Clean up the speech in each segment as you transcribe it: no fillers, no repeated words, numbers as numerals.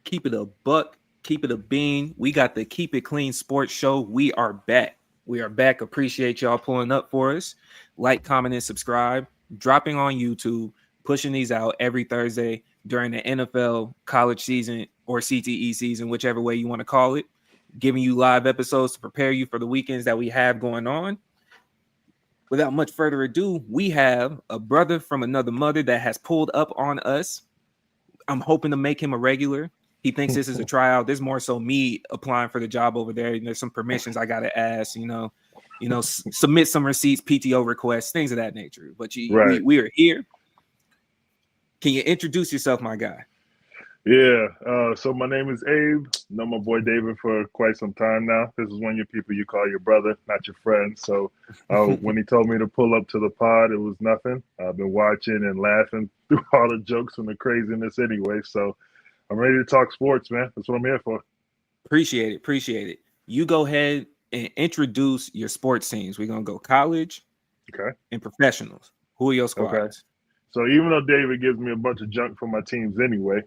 Keep it a buck, keep it a bean. We got the Keep It Clean Sports Show. We are back. We are back. Appreciate y'all pulling up for us. Like, comment, and subscribe. Dropping on YouTube, pushing these out every Thursday during the NFL college season or CTE season, whichever way you want to call it. Giving you live episodes to prepare you for the weekends that we have going on. Without much further ado, we have a brother from another mother that has pulled up on us. I'm hoping to make him a regular. He thinks this is a tryout. This is more so me applying for the job over there. And there's some permissions I got to ask, submit some receipts, PTO requests, things of that nature. But we are here. Can you introduce yourself, my guy? Yeah. So my name is Abe. Known my boy David for quite some time now. This is one of your people you call your brother, not your friend. So when he told me to pull up to the pod, it was nothing. I've been watching and laughing through all the jokes and the craziness anyway. So I'm ready to talk sports, man. That's what I'm here for. Appreciate it. You go ahead and introduce your sports teams. We're going to go college and professionals. Who are your squads? Okay. So even though David gives me a bunch of junk for my teams anyway.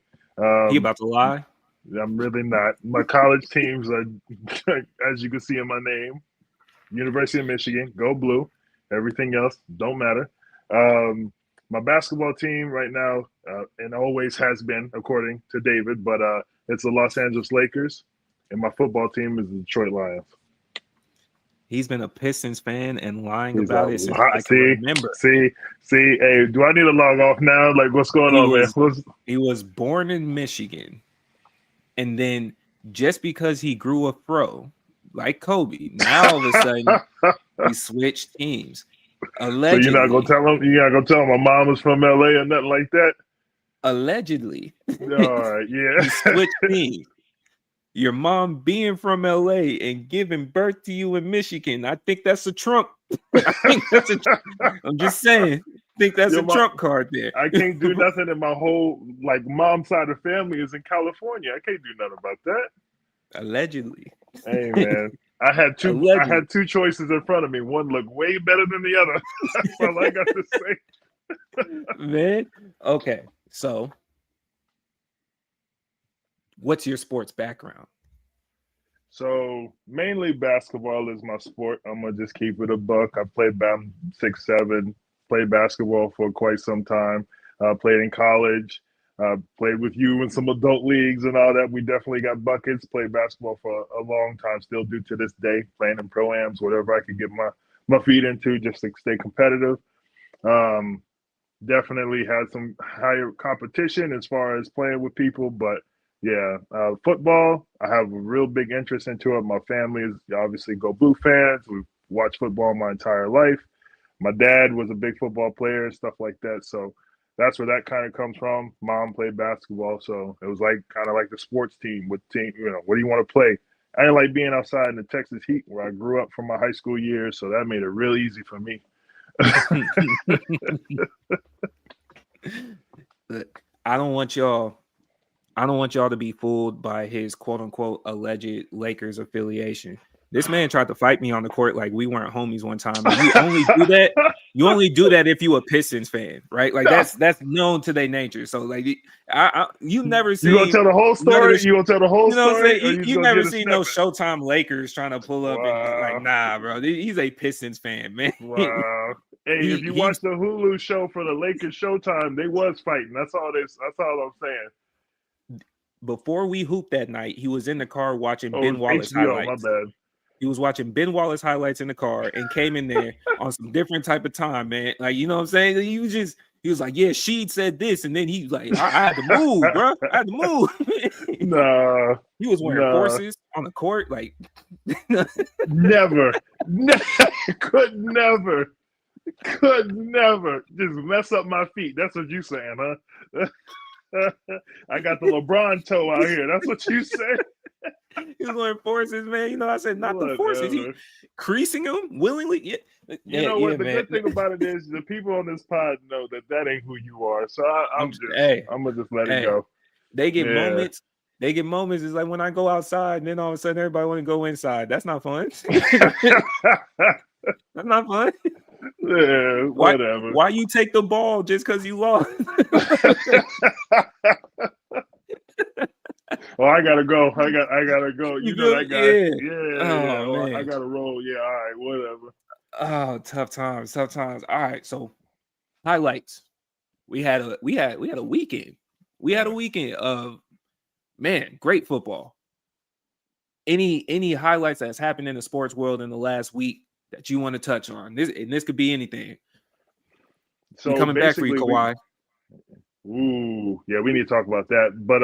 He about to lie? I'm really not. My college teams are, as you can see in my name, University of Michigan, go blue. Everything else don't matter. My basketball team right now, and always has been, according to David, but it's the Los Angeles Lakers, and my football team is the Detroit Lions. He's been a Pistons fan and lying about it since I can remember. See, hey, do I need to log off now? Like, what's going on, man? He was born in Michigan, and then just because he grew a fro, like Kobe, now all of a sudden he switched teams. Allegedly, so you're not gonna tell him? You're not gonna tell him my mom was from LA or nothing like that? Allegedly. All right, yeah. He switched teams. Your mom being from LA and giving birth to you in Michigan, I think that's a trump. I'm just saying. I think that's a trump card there. I can't do nothing, and my whole mom side of family is in California. I can't do nothing about that. Allegedly. Hey man. I had two choices in front of me. One looked way better than the other. That's all I got to say. Man. Okay. So what's your sports background? So mainly basketball is my sport. I'm gonna just keep it a buck. I played 6'7", played basketball for quite some time. Played in college. Played with you in some adult leagues and all that. We definitely got buckets. Played basketball for a long time. Still do to this day. Playing in pro-ams, whatever I could get my feet into just to stay competitive. Definitely had some higher competition as far as playing with people. But, yeah, football, I have a real big interest into it. My family is obviously Go Blue fans. We've watched football my entire life. My dad was a big football player and stuff like that. So that's where that kind of comes from. Mom played basketball, so it was kind of like the sports team. What do you want to play? I didn't like being outside in the Texas heat where I grew up from my high school years, so that made it real easy for me. Look, I don't want y'all to be fooled by his quote unquote alleged Lakers affiliation. This man tried to fight me on the court like we weren't homies one time. And you only do that if you a Pistons fan, right? Like that's known to their nature. So like you never see. You gonna tell the whole story? You gonna tell the whole story? You never see no Showtime Lakers trying to pull up and like, nah, bro. He's a Pistons fan, man. Wow. Hey, if you watch the Hulu show for the Lakers Showtime, they was fighting. That's all I'm saying. Before we hooped that night, he was in the car watching Ben Wallace highlights. My bad. He was watching Ben Wallace highlights in the car and came in there on some different type of time, man. Like, you know what I'm saying? He was like, yeah, Sheed said this. And then he was like, I had to move, bro. I had to move. Nah. He was wearing forces on the court. Like, never. Could never just mess up my feet. That's what you saying, huh? I got the LeBron toe out here. That's what you say. He was wearing forces, man. You know, I said not the forces. He creasing them willingly. Yeah. You know what? The good thing about it is the people on this pod know that ain't who you are. So I'm gonna just let it go. They get moments. They get moments. It's like when I go outside, and then all of a sudden everybody want to go inside. That's not fun. That's not fun. Yeah, whatever. Why you take the ball just because you lost? Oh, I gotta go. I gotta go. You You know feel me? that guy. Yeah. Yeah. Oh Oh, I man. gotta roll. Yeah, all right, whatever. Oh, tough times, tough times. All right, so highlights. We had a weekend. We had a Yeah. weekend of, man, great football. Any highlights that's happened in the sports world in the last week that you want to touch on? This could be anything. We So coming back for you, basically, Kawhi. yeah, we need to talk about that. But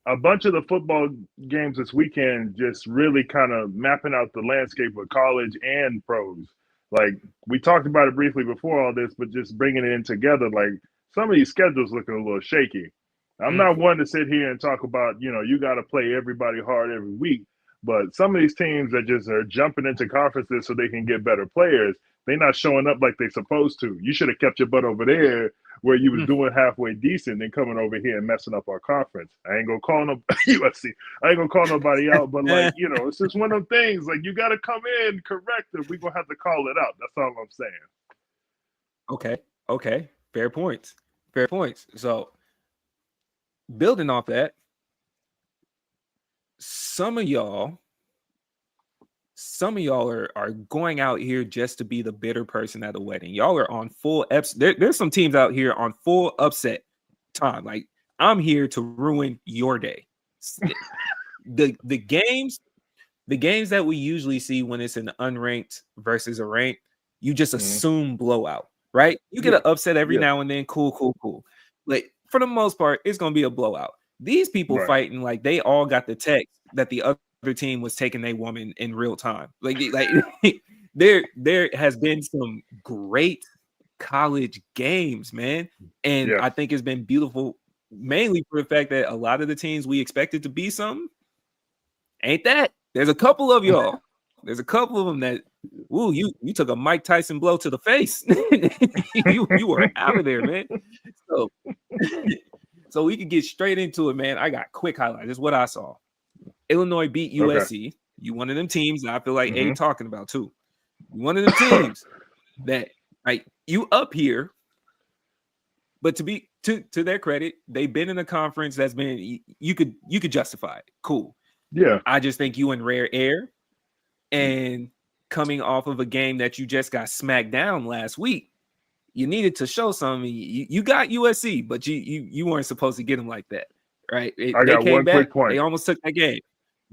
a bunch of the football games this weekend just really kind of mapping out the landscape of college and pros. Like we talked about it briefly before all this, but just bringing it in together, like some of these schedules looking a little shaky. I'm Mm, not one to sit here and talk about, you got to play everybody hard every week, but some of these teams that just are jumping into conferences so they can get better players, they're not showing up like they're supposed to. You should have kept your butt over there where you was mm. doing halfway decent and coming over here and messing up our conference. I ain't gonna call no USC. I ain't gonna call nobody out, but it's just one of them things. Like you gotta come in correct it. We gonna have to call it out. That's all I'm saying. Okay, okay, fair points, fair points. So building off that, some of y'all, some of y'all are going out here just to be the bitter person at a wedding. Y'all are on full there's some teams out here on full upset time. Like I'm here to ruin your day. The games, the games that we usually see when it's an unranked versus a ranked, you just Mm-hmm. assume blowout, right? You get Yeah, an upset every yeah, now and then, cool, cool, cool. Like for the most part, it's gonna be a blowout. These people right. fighting like they all got the text that the other team was taking a woman in real time. Like there has been some great college games, man. And Yes. I think it's been beautiful, mainly for the fact that a lot of the teams we expected to be something ain't that. There's a couple of y'all. There's a couple of them that, ooh, you took a Mike Tyson blow to the face. You were out of there, man. So so we can get straight into it, man. I got quick highlights. This is what I saw. Illinois beat Okay. USC. You one of them teams that I feel like Mm-hmm. Abe talking about too. You one of them teams that like you up here, but to be to their credit, they've been in a conference that's been you could justify it. Cool. Yeah. I just think you in rare air and coming off of a game that you just got smacked down last week, you needed to show something. You got USC, but you weren't supposed to get them like that, right? I They got came one back. quick They point. almost took that game.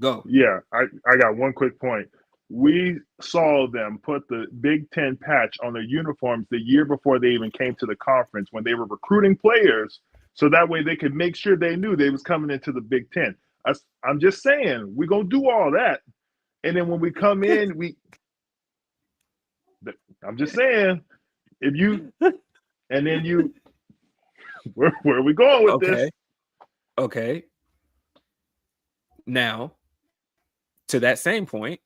Go. Yeah, I got one quick point. We saw them put the Big Ten patch on their uniforms the year before they even came to the conference when they were recruiting players, so that way they could make sure they knew they was coming into the Big Ten. I'm just saying we're gonna do all that, and then when we come in, I'm just saying if you and then you where are we going with this? Okay. Okay. Now, to that same point,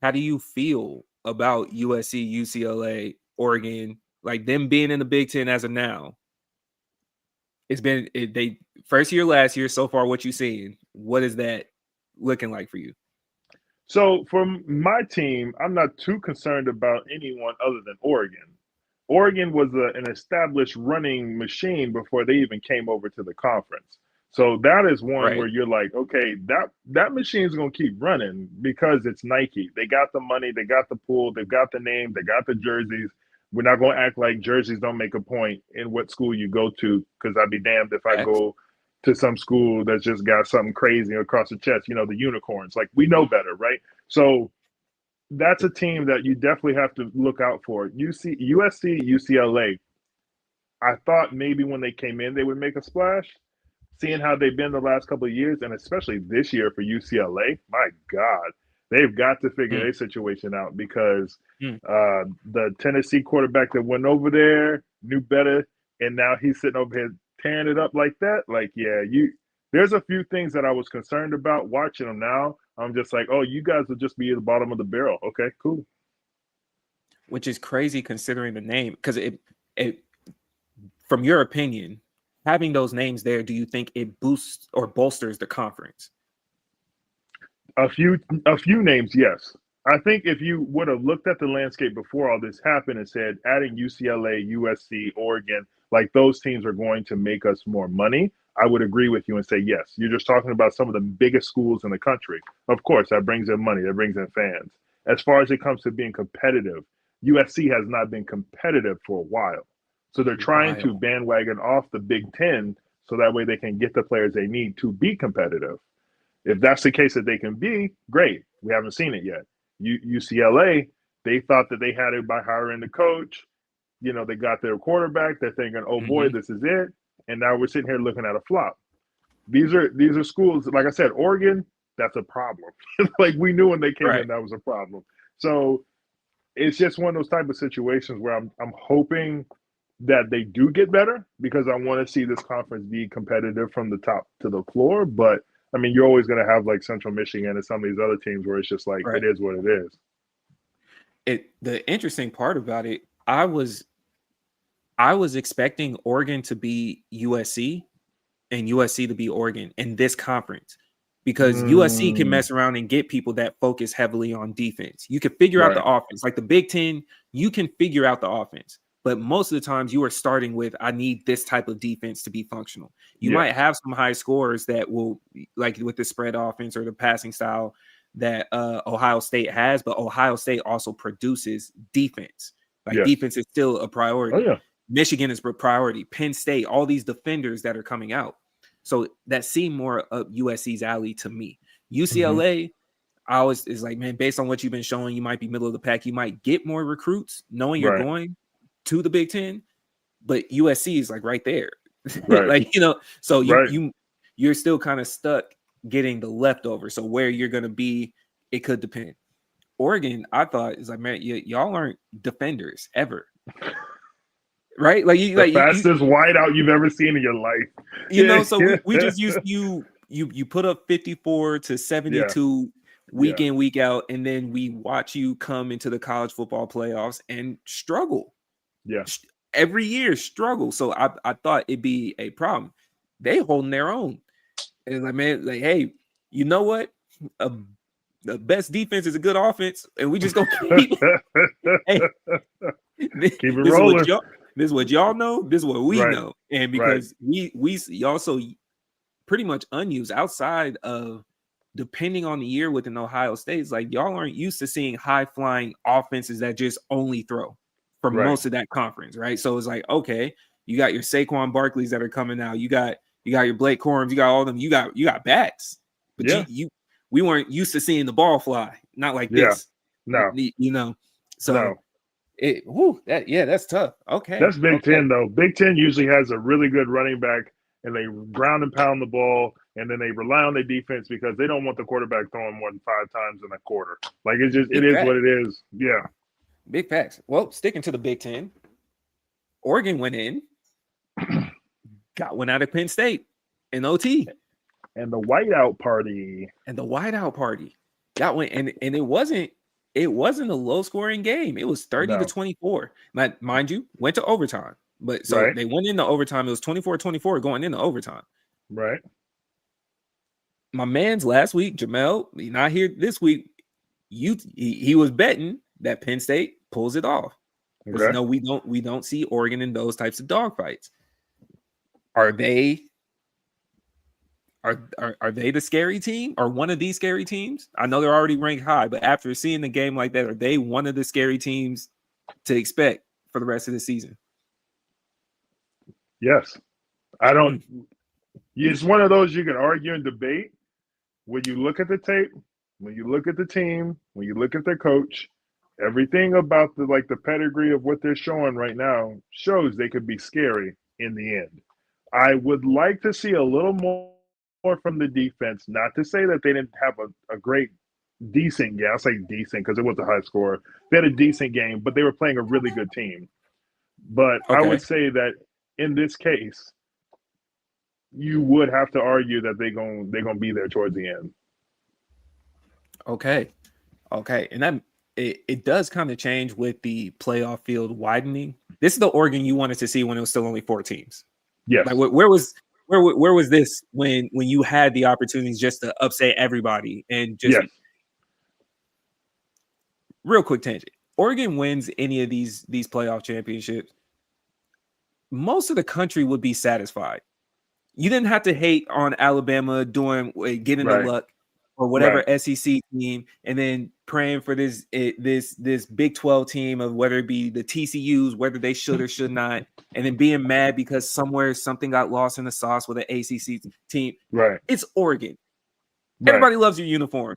how do you feel about USC, UCLA, Oregon, like them being in the Big Ten as of now? They first year, last year, so far, what you seeing? What is that looking like for you? So for my team, I'm not too concerned about anyone other than Oregon. Oregon was an established running machine before they even came over to the conference. So that is one where Right. you're like, okay, that machine's gonna keep running because it's Nike. They got the money, they got the pool, they've got the name, they got the jerseys. We're not gonna act like jerseys don't make a point in what school you go to, because I'd be damned if I Facts. go to some school that's just got something crazy across the chest, the unicorns. Like we know better, right? So that's a team that you definitely have to look out for. USC, UCLA. I thought maybe when they came in they would make a splash. Seeing how they've been the last couple of years, and especially this year for UCLA, my God, they've got to figure Mm, their situation out because mm. the Tennessee quarterback that went over there knew better, and now he's sitting over here tearing it up like that. Like, yeah, there's a few things that I was concerned about watching them. Now I'm just like, oh, you guys will just be at the bottom of the barrel. Okay, cool. Which is crazy considering the name, because it from your opinion, having those names there, do you think it boosts or bolsters the conference? A few names, yes. I think if you would have looked at the landscape before all this happened and said adding UCLA, USC, Oregon, like those teams are going to make us more money, I would agree with you and say, yes, you're just talking about some of the biggest schools in the country. Of course, that brings in money, that brings in fans. As far as it comes to being competitive, USC has not been competitive for a while. So they're trying to Wild. bandwagon off the Big Ten so that way they can get the players they need to be competitive. If that's the case that they can be, great. We haven't seen it yet. UCLA, they thought that they had it by hiring the coach. They got their quarterback. They're thinking, oh boy, Mm-hmm. this is it. And now we're sitting here looking at a flop. These are schools, like I said, Oregon, that's a problem. Like we knew when they came Right. in that was a problem. So it's just one of those type of situations where I'm hoping that they do get better because I want to see this conference be competitive from the top to the floor. But I mean, you're always going to have like Central Michigan and some of these other teams where it's just like Right. it is what it is. The interesting part about it, I was expecting Oregon to be USC and USC to be Oregon in this conference because USC can Mm, mess around and get people that focus heavily on defense. You can figure out right. the offense. Like the Big Ten, you can figure out the offense. But most of the times you are starting with, I need this type of defense to be functional. You Yes. might have some high scorers that will, like with the spread offense or the passing style that Ohio State has, but Ohio State also produces defense. Like Yes. defense is still a Oh priority. yeah. Michigan is a priority. Penn State, all these defenders that are coming out. So that seemed more up USC's alley to me. Mm-hmm. UCLA, I always is like, man, based on what you've been showing, you might be middle of the pack. You might get more recruits knowing you're Right. going to the Big Ten, but USC is like right there. Right. Like, so Right. you're still kind of stuck getting the leftover. So where you're gonna be, it could depend. Oregon, I thought is like, man, y'all aren't defenders ever. Right? Like The fastest wideout you've ever seen in your life. Yeah. so we just used you put up 54 to Yeah. 72 week Yeah. in, week out, and then we watch you come into the college football playoffs and struggle. Yeah. Every year struggle. So I thought it'd be a problem. They holding their own. And like, man, like, hey, you know what? A, the best defense is a good offense, and we just gonna keep hey, this Keep it is what rolling. y'all know. This is what we Right. know, and Right. because we also pretty much unused outside of depending on the year within Ohio State, it's like y'all aren't used to seeing high flying offenses that just only throw for Right. most of that conference, right? So it's like, okay, you got your Saquon Barkleys that are coming out, you got your Blake Corums, you got all of them, you got bats, but Yeah. we weren't used to seeing the ball fly, not like Yeah. this, No. So No. that's tough. Okay, That's Big okay, Ten though. Big Ten usually has a really good running back, and they ground and pound the ball, and then they rely on their defense because they don't want the quarterback throwing more than 5 times in a quarter. Like it big is fact, what it is. Yeah. big facts. Well, sticking to the Big Ten, Oregon went in, got one out of Penn State in OT. And the whiteout party. And the whiteout party got one, and it wasn't a low scoring game. It was 30 to No. 24. Mind you, went to overtime. But so Right. they went into overtime. It was 24-24 going into overtime. Right. My man's last week, Jamel, he's not here this week. He was betting that Penn State pulls it off. Because Okay. no, we don't see Oregon in those types of dogfights. Are they are they the scary team? Or one of these scary teams? I know they're already ranked high, but after seeing the game like that, are they one of the scary teams to expect for the rest of the season? Yes. I don't. Mm. It's one of those you can argue and debate. When you look at the tape, when you look at the team, when you look at their coach, everything about the pedigree of what they're showing right now shows they could be scary in the end. I would like to see a little more from the defense. Not to say that they didn't have a great, decent game. I'll say decent because it was a high score. They had a decent game, but they were playing a really good team. But I Okay. would say that in this case, you would have to argue that they're gonna be there towards the end. Okay. And that it does kind of change with the playoff field widening. This is the Oregon you wanted to see when it was still only 4 teams. Like Yes. where was this when you had the opportunities just to upset everybody and just Yes. real quick tangent. Oregon wins any of these playoff championships, most of the country would be satisfied. You didn't have to hate on Alabama doing getting the Right. luck or whatever Right. SEC team, and then praying for this Big 12 team of whether it be the TCUs, whether they should or should not, and then being mad because somewhere something got lost in the sauce with an ACC team. Right. It's Oregon. Right. Everybody loves your uniform.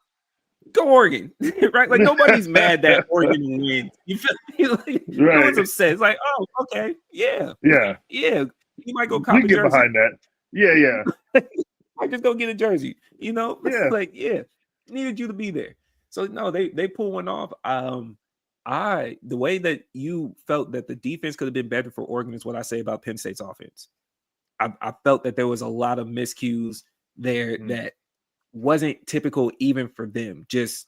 Go Oregon, right? Like nobody's mad that Oregon wins. You feel me? Like, no Right. one's upset. It's like, oh, okay, yeah, Yeah. yeah. You might go You cop a can get jersey. behind that. Yeah. Yeah. I just go get a jersey, Yeah. like yeah, needed you to be there. So no, they pull one off. The way that you felt that the defense could have been better for Oregon is what I say about Penn State's offense. I felt that there was a lot of miscues there that wasn't typical even for them. Just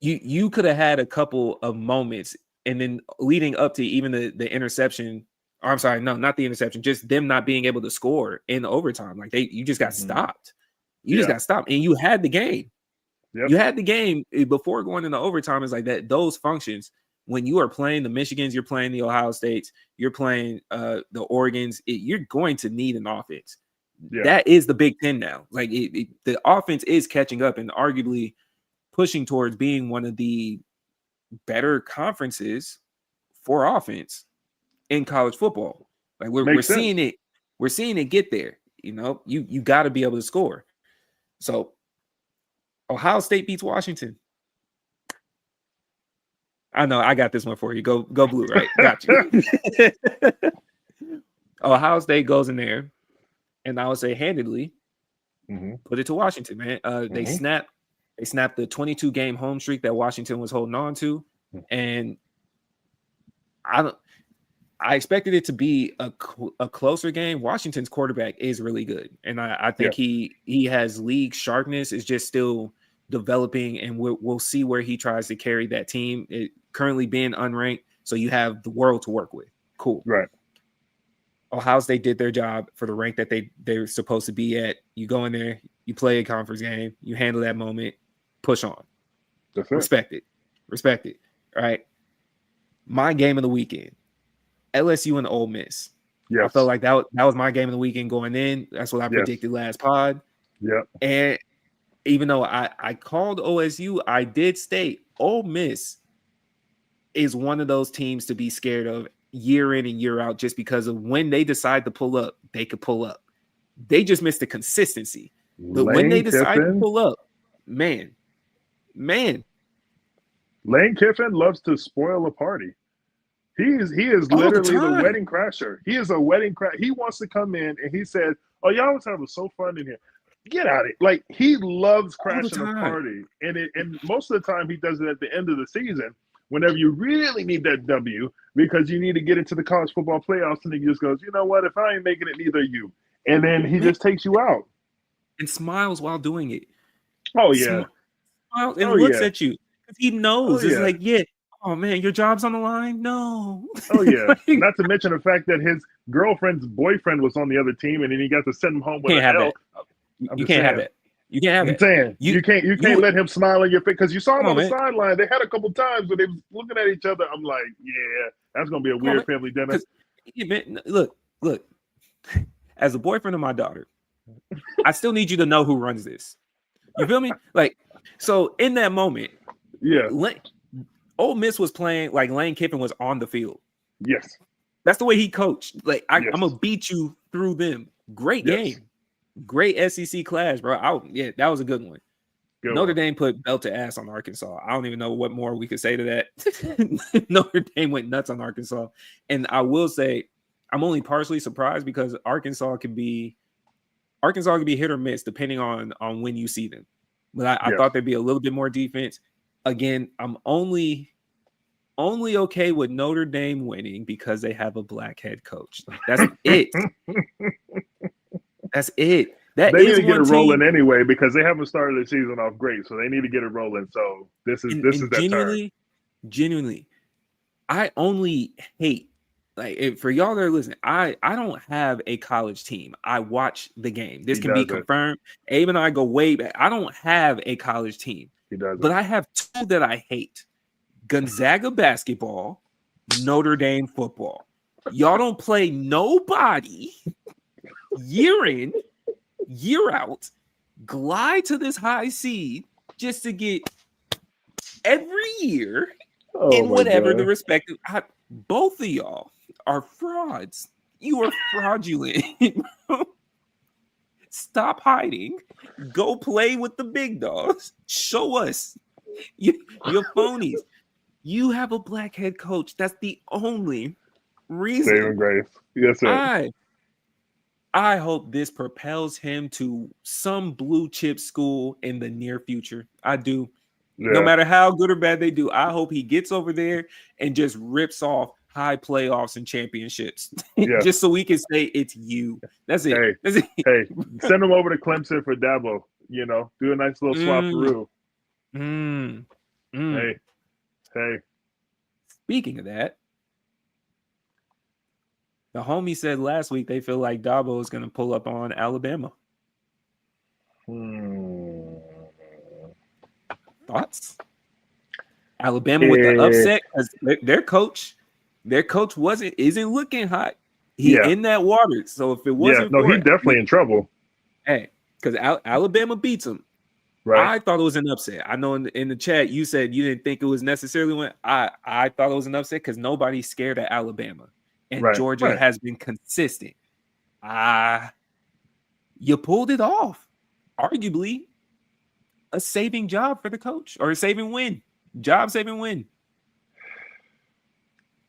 you could have had a couple of moments, and then leading up to even the interception. Or I'm sorry, no, not the interception, just them not being able to score in overtime. Like you just got stopped. You just got stopped, and you had the game. Yep. You had the game before going into overtime. Is like that. Those functions when you are playing the Michigans, you're playing the Ohio States, you're playing the Oregons. You're going to need an offense. Yeah. That is the Big Ten now. Like the offense is catching up and arguably pushing towards being one of the better conferences for offense in college football. Like we're seeing it. We're seeing it get there. You got to be able to score. So Ohio State beats Washington. I know I got this one for you. Go blue, right? Got you. Ohio State goes in there, and I would say handedly put it to Washington, man. They snapped the 22 game home streak that Washington was holding on to, and I expected it to be a closer game. Washington's quarterback is really good, and I think he has league sharpness. Is just still developing, and we'll see where he tries to carry that team. It currently being unranked, so you have the world to work with. Cool, right? Ohio State did their job for the rank that they're supposed to be at. You go in there, you play a conference game, you handle that moment, push on. That's it. Respect it. All right. My game of the weekend. LSU and Ole Miss. Yes. I felt like that was my game of the weekend going in. That's what I predicted last pod. Yeah. And even though I called OSU, I did state Ole Miss is one of those teams to be scared of year in and year out just because of when they decide to pull up, they could pull up. They just missed the consistency. But when they decide to pull up, man. Lane Kiffin loves to spoil a party. He is literally the wedding crasher. He is a wedding crash. He wants to come in and he said, "Oh, y'all was having so fun in here. Get out of it!" Like he loves crashing a party, and most of the time he does it at the end of the season, whenever you really need that W because you need to get into the college football playoffs, and he just goes, "You know what? If I ain't making it, neither are you." And then he just takes you out and smiles while doing it. Oh yeah, smiles and looks at you because he knows it's like oh man, your job's on the line? No. Oh yeah. Not to mention the fact that his girlfriend's boyfriend was on the other team, and then he got to send him home with an L. You can't have that. You can't have that. I'm saying you can't let him smile on your face because you saw him on the sideline. They had a couple times where they was looking at each other. I'm like, yeah, that's gonna be a weird family dinner. Look. As a boyfriend of my daughter, I still need you to know who runs this. You feel me? Like, so in that moment, Ole Miss was playing like Lane Kiffin was on the field. Yes. That's the way he coached. Like, I'm going to beat you through them. Great game. Great SEC class, bro. That was a good one. Notre Dame put belt to ass on Arkansas. I don't even know what more we could say to that. Notre Dame went nuts on Arkansas. And I will say, I'm only partially surprised because Arkansas can be hit or miss depending on when you see them. But I thought there'd be a little bit more defense. Again, I'm only okay with Notre Dame winning because they have a black head coach. That's it. That's it. They need to get it rolling anyway because they haven't started the season off great, so they need to get it rolling. So this is that turn. Genuinely, I only hate for y'all that are listening. I don't have a college team. I watch the game. This can be confirmed. Abe and I go way back. I don't have a college team. But I have two that I hate. Gonzaga basketball, Notre Dame football. Y'all don't play nobody year in, year out, glide to this high seed just to get every year Oh in my whatever the god. respective. Both of y'all are frauds. You are fraudulent. Stop hiding. Go play with the big dogs. Show us. You're phonies. You have a black head coach. That's the only reason. Saving grace. Yes, sir. I hope this propels him to some blue chip school in the near future. I do. No Yeah. matter how good or bad they do, I hope he gets over there and just rips off high playoffs and championships, Yes. just so we can say it's you. That's it. Hey, That's it. hey, send him over to Clemson for Dabo. You know, do a nice little Mm, swapperoo. mm, mm. Hey, hey. Speaking of that, the homie said last week they feel like Dabo is going to pull up on Alabama. Hmm. Thoughts? Alabama with the Eh, upset because their coach isn't looking hot. He yeah, in that water. So if it yeah. wasn't No, he for definitely in trouble. hey, because Alabama beats them, Right, I thought it was an upset. I know in the chat you said you didn't think it was necessarily when I thought it was an upset because nobody's scared of Alabama and right, Georgia right. has been consistent. You pulled it off. Arguably a saving job for the coach or a saving win. Job saving win.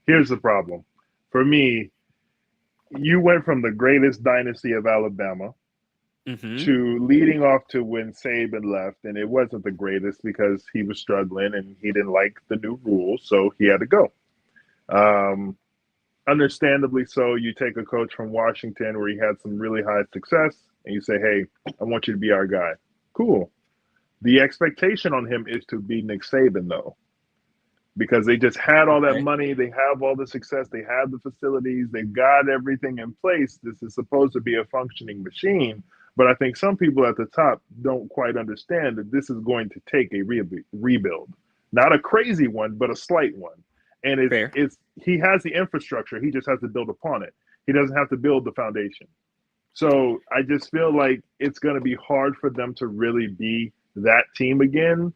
Here's the problem. For me, you went from the greatest dynasty of Alabama Mm-hmm. to leading off to when Saban left, and it wasn't the greatest because he was struggling and he didn't like the new rules, so he had to go. Um, Understandably so, you take a coach from Washington where he had some really high success, and you say, "Hey, I want you to be our guy." Cool. The expectation on him is to be Nick Saban, though, because they just had all that Okay. money, they have all the success, they have the facilities, they've got everything in place. This is supposed to be a functioning machine. But I think some people at the top don't quite understand that this is going to take a rebuild, not a crazy one, but a slight one. And Fair. it's he has the infrastructure, he just has to build upon it. He doesn't have to build the foundation. So I just feel like it's going to be hard for them to really be that team again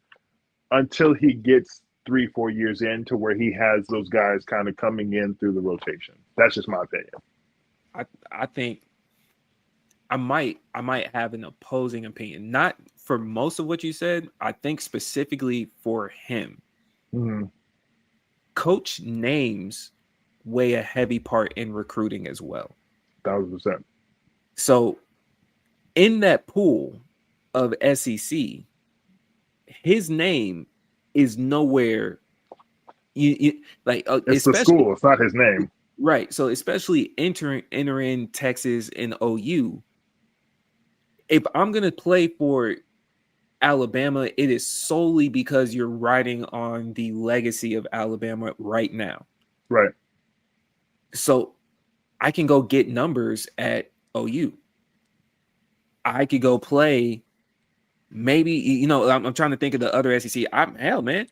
until he gets 3-4 years into where he has those guys kind of coming in through the rotation. That's just my opinion. I think I might have an opposing opinion. Not for most of what you said. I think specifically for him. Mm-hmm. Coach names weigh a heavy part in recruiting as well. 1,000%. So in that pool of SEC, his name is nowhere. Like It's the especially school. It's not his name. right. So especially entering Texas and OU. If I'm gonna play for Alabama, it is solely because you're riding on the legacy of Alabama right now. Right. So I can go get numbers at OU. I could go play. Maybe I'm trying to think of the other SEC. Hell, man,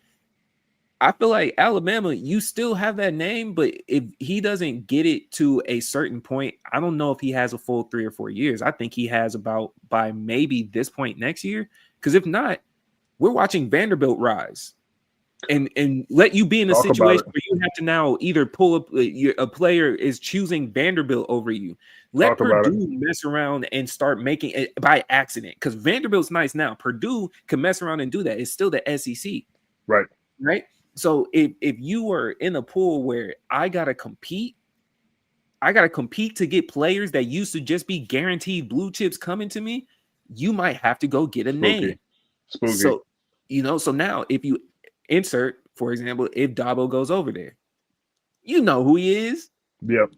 I feel like Alabama, you still have that name, but if he doesn't get it to a certain point, I don't know if he has a full 3 or 4 years. I think he has about by maybe this point next year. Because if not, we're watching Vanderbilt rise and let you be in a Talk about situation it. where you have to now either pull up a player is choosing Vanderbilt over you. Let Talk about it. Purdue mess around and start making it by accident because Vanderbilt's nice now. Purdue can mess around and do that. It's still the SEC, Right. right? So if you are in a pool where I gotta compete to get players that used to just be guaranteed blue chips coming to me, you might have to go get a name. Spooky. Spooky. So so now if you insert, for example, if Dabo goes over there, you know who he is. Yep.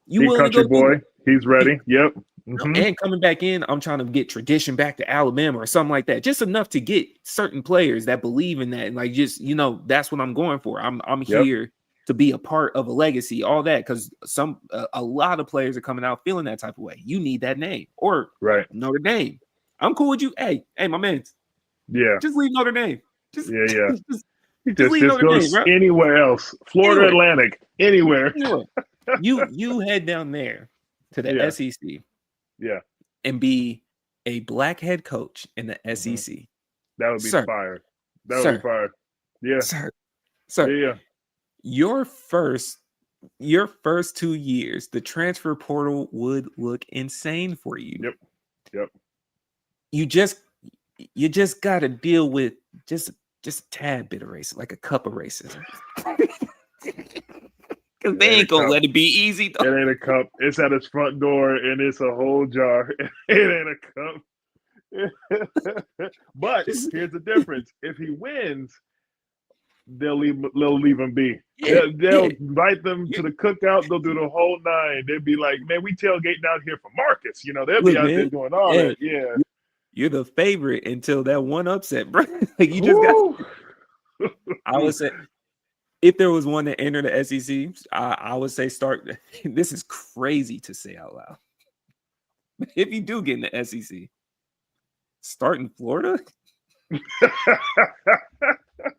You He willing to country go do boy. that? He's ready. Yep. Mm-hmm. And coming back in, I'm trying to get tradition back to Alabama or something like that. Just enough to get certain players that believe in that. And like, just, that's what I'm going for. I'm Yep. here to be a part of a legacy, all that. Cause a lot of players are coming out feeling that type of way. You need that name or Right. Notre Dame. I'm cool with you. Hey, my man, Yeah. just leave Notre Dame. Just, Yeah. Yeah. just, He just leave just Notre Dame, goes bro. anywhere else. Florida Anywhere. Atlantic. Anywhere. You head down there to the Yeah. SEC. Yeah. and be a black head coach in the Hmm. SEC. That would be Sir, fire. That would be sir, fire. Yeah. sir, Yeah. sir. Yeah. Your first your first 2 years, the transfer portal would look insane for you. Yep. Yep. You just you just gotta deal with just just a tad bit of racism, like a cup of racism. Cause It they ain't a ain't gonna cup. let it be easy It though. ain't a cup. It's at his front door and it's a whole jar. It ain't a cup. But Just- here's the difference. If he wins, they'll leave him be. yeah, They'll yeah. invite them to You, the cookout. They'll do the whole nine. They'll be like, man, we tailgating out here for Marcus. They'll be look, out there man. doing all Yeah, that. Yeah. you're the favorite until that one upset, bro. Like you just got. Woo. I would say if there was one to enter the SEC, I would say start. This is crazy to say out loud. If you do get in the SEC, start in Florida.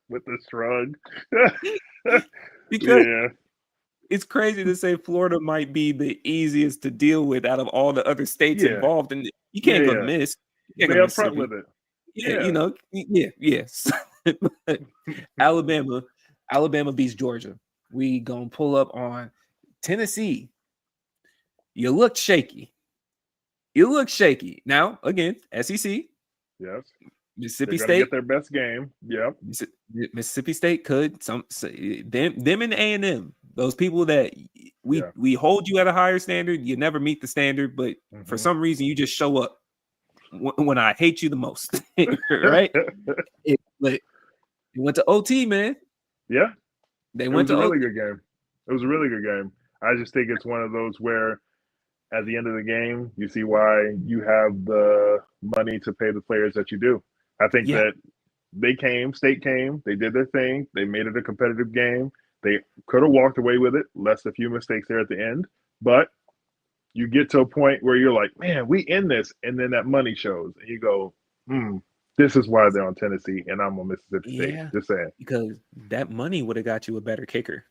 With the shrug. Because Yeah. it's crazy to say Florida might be the easiest to deal with out of all the other states Yeah. involved, and you Yeah. can't go to Yeah. Miss. You can't They go to upfront Mississippi. with it. Yeah, Yeah. yeah, yes. Alabama, Alabama beats Georgia. We gonna pull up on Tennessee. You look shaky. You look shaky. Now, again, SEC, Yes. They're Mississippi going to get State. their best game. Yep. Mississippi State could them and A&M. Those people that Yeah. we hold you at a higher standard. You never meet the standard, but for Hmm. some reason you just show up when I hate you the most, right? But it went to OT, man. Yeah. They It went was a to really OT. good game. It was a really good game. I just think it's one of those where at the end of the game, you see why you have the money to pay the players that you do. I think Yeah, that State came, they did their thing, they made it a competitive game. They could have walked away with it, less a few mistakes there at the end. But you get to a point where you're like, man, we in this. And then that money shows. And you go, this is why they're on Tennessee and I'm on Mississippi State. yeah, Just saying. because that money would have got you a better kicker.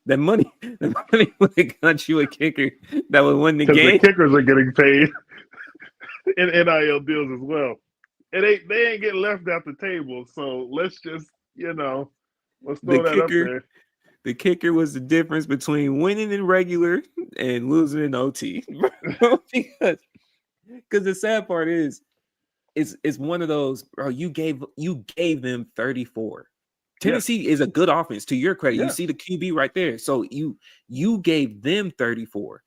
That money would have got you a kicker that would win the Because the game. kickers are getting paid in NIL deals as well. They ain't getting left at the table. So let's just, let's The throw that up kicker, there. the kicker was the difference between winning in regular and losing in OT. because the sad part is, it's one of those, bro. You gave them 34. Yes. Tennessee is a good offense. To your credit, you Yeah. see the QB right there. So you gave them 34.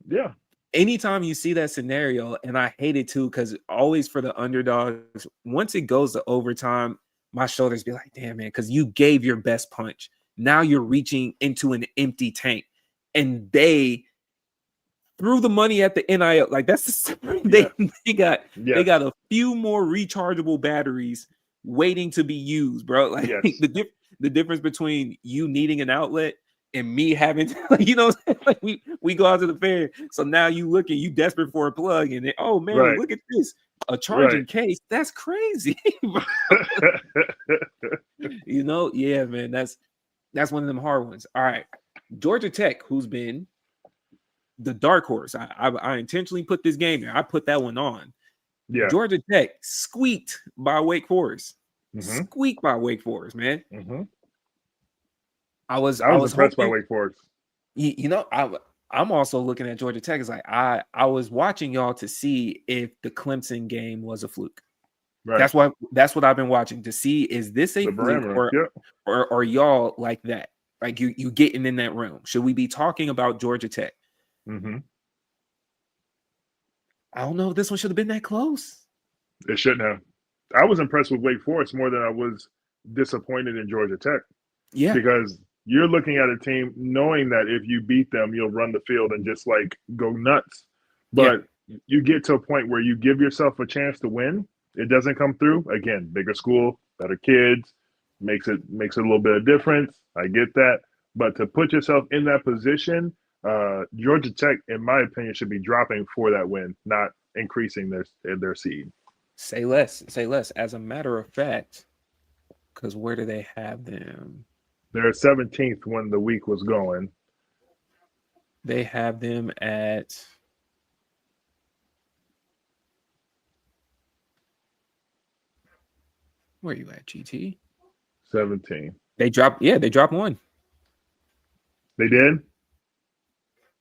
Yeah. Anytime you see that scenario, and I hate it too, because always for the underdogs, once it goes to overtime, my shoulders be like, damn, man, because you gave your best punch. Now you're reaching into an empty tank, and they threw the money at the NIL. Like that's Yeah. they got Yes. a few more rechargeable batteries waiting to be used, bro. Like Yes. the difference between you needing an outlet and me having to, like, like we go out to the fair. So now you looking, you desperate for a plug, and then, oh man, Right. look at this. A Right. charging case. That's crazy. Yeah, man. That's one of them hard ones. All right. Georgia Tech, who's been the dark horse. I intentionally put this game there. I put that one on. Yeah. Georgia Tech squeaked by Wake Forest. Mm-hmm. Squeaked by Wake Forest, man. Mm-hmm. I was I was impressed by hoping. Wake Forest. I'm also looking at Georgia Tech. It's like I was watching y'all to see if the Clemson game was a fluke. Right. That's what I've been watching to see, is this a The fluke, barometer. Yep. or y'all like that? Like you getting in that room. Should we be talking about Georgia Tech? Mm-hmm. I don't know if this one should have been that close. It shouldn't have. I was impressed with Wake Forest more than I was disappointed in Georgia Tech. Yeah. Because you're looking at a team knowing that if you beat them, you'll run the field and just like go nuts. But you get to a point where you give yourself a chance to win. It doesn't come through. Again, bigger school, better kids, makes it a little bit of difference. I get that. But to put yourself in that position, Georgia Tech, in my opinion, should be dropping for that win, not increasing their seed. Say less. Say less. As a matter of fact, because where do they have them? They're 17th when the week was going. They have them at Where you at, GT? 17. They dropped one. They did?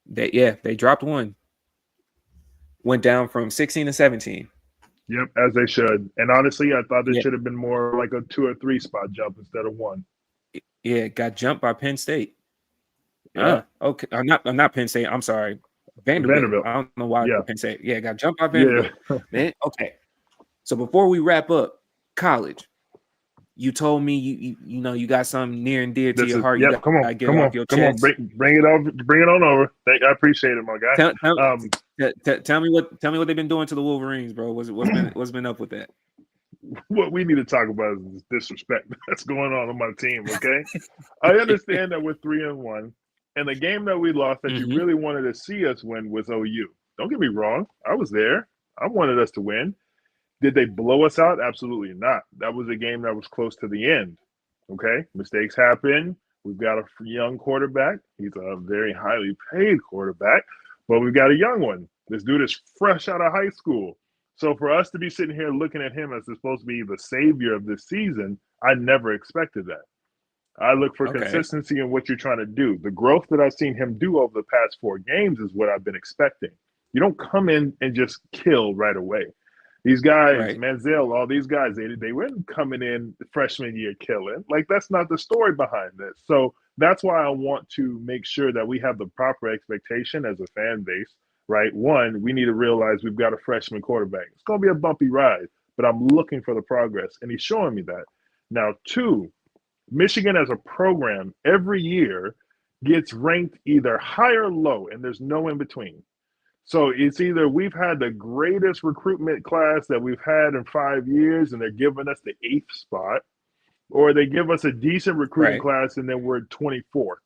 They dropped one. Went down from 16 to 17. Yep, as they should. And honestly, I thought it Yeah, should have been more like a 2 or 3 spot jump instead of one. yeah, got jumped by Penn State. Yeah, Okay. I'm not Penn State. I'm sorry. Vanderbilt. Vanderbilt. I don't know why I Yeah, said Penn State. Yeah, got jumped by yeah. Vanderbilt. Man, okay. So before we wrap up, college, you told me you know you got something near and dear to This your is heart. You yep. got to get it off your Come on. chest. Bring it over. Bring it on over. I appreciate it, my guy. Tell, tell, Um, tell me what they've been doing to the Wolverines, bro. What's been up with that? what we need to talk about is this disrespect that's going on my team. Okay, I understand that we're 3-1, and the game that we lost that you Mm-hmm. really wanted to see us win was OU. Don't get me wrong. I was there. I wanted us to win. Did they blow us out? Absolutely not. That was a game that was close to the end. Okay, mistakes happen. We've got a young quarterback. He's a very highly paid quarterback, but we've got a young one. This dude is fresh out of high school. So for us to be sitting here looking at him as supposed to be the savior of this season, I never expected that. I look for Okay. consistency in what you're trying to do. The growth that I've seen him do over the past 4 games is what I've been expecting. You don't come in and just kill right away. These guys, Right. Manziel, all these guys, they weren't coming in the freshman year killing. Like, that's not the story behind this. So that's why I want to make sure that we have the proper expectation as a fan base, right? One, we need to realize we've got a freshman quarterback. It's going to be a bumpy ride, but I'm looking for the progress, and he's showing me that. Now, two, Michigan as a program every year gets ranked either high or low, and there's no in between. So it's either we've had the greatest recruitment class that we've had in 5 years, and they're giving us the 8th spot, or they give us a decent recruiting Right. class and then we're 24th.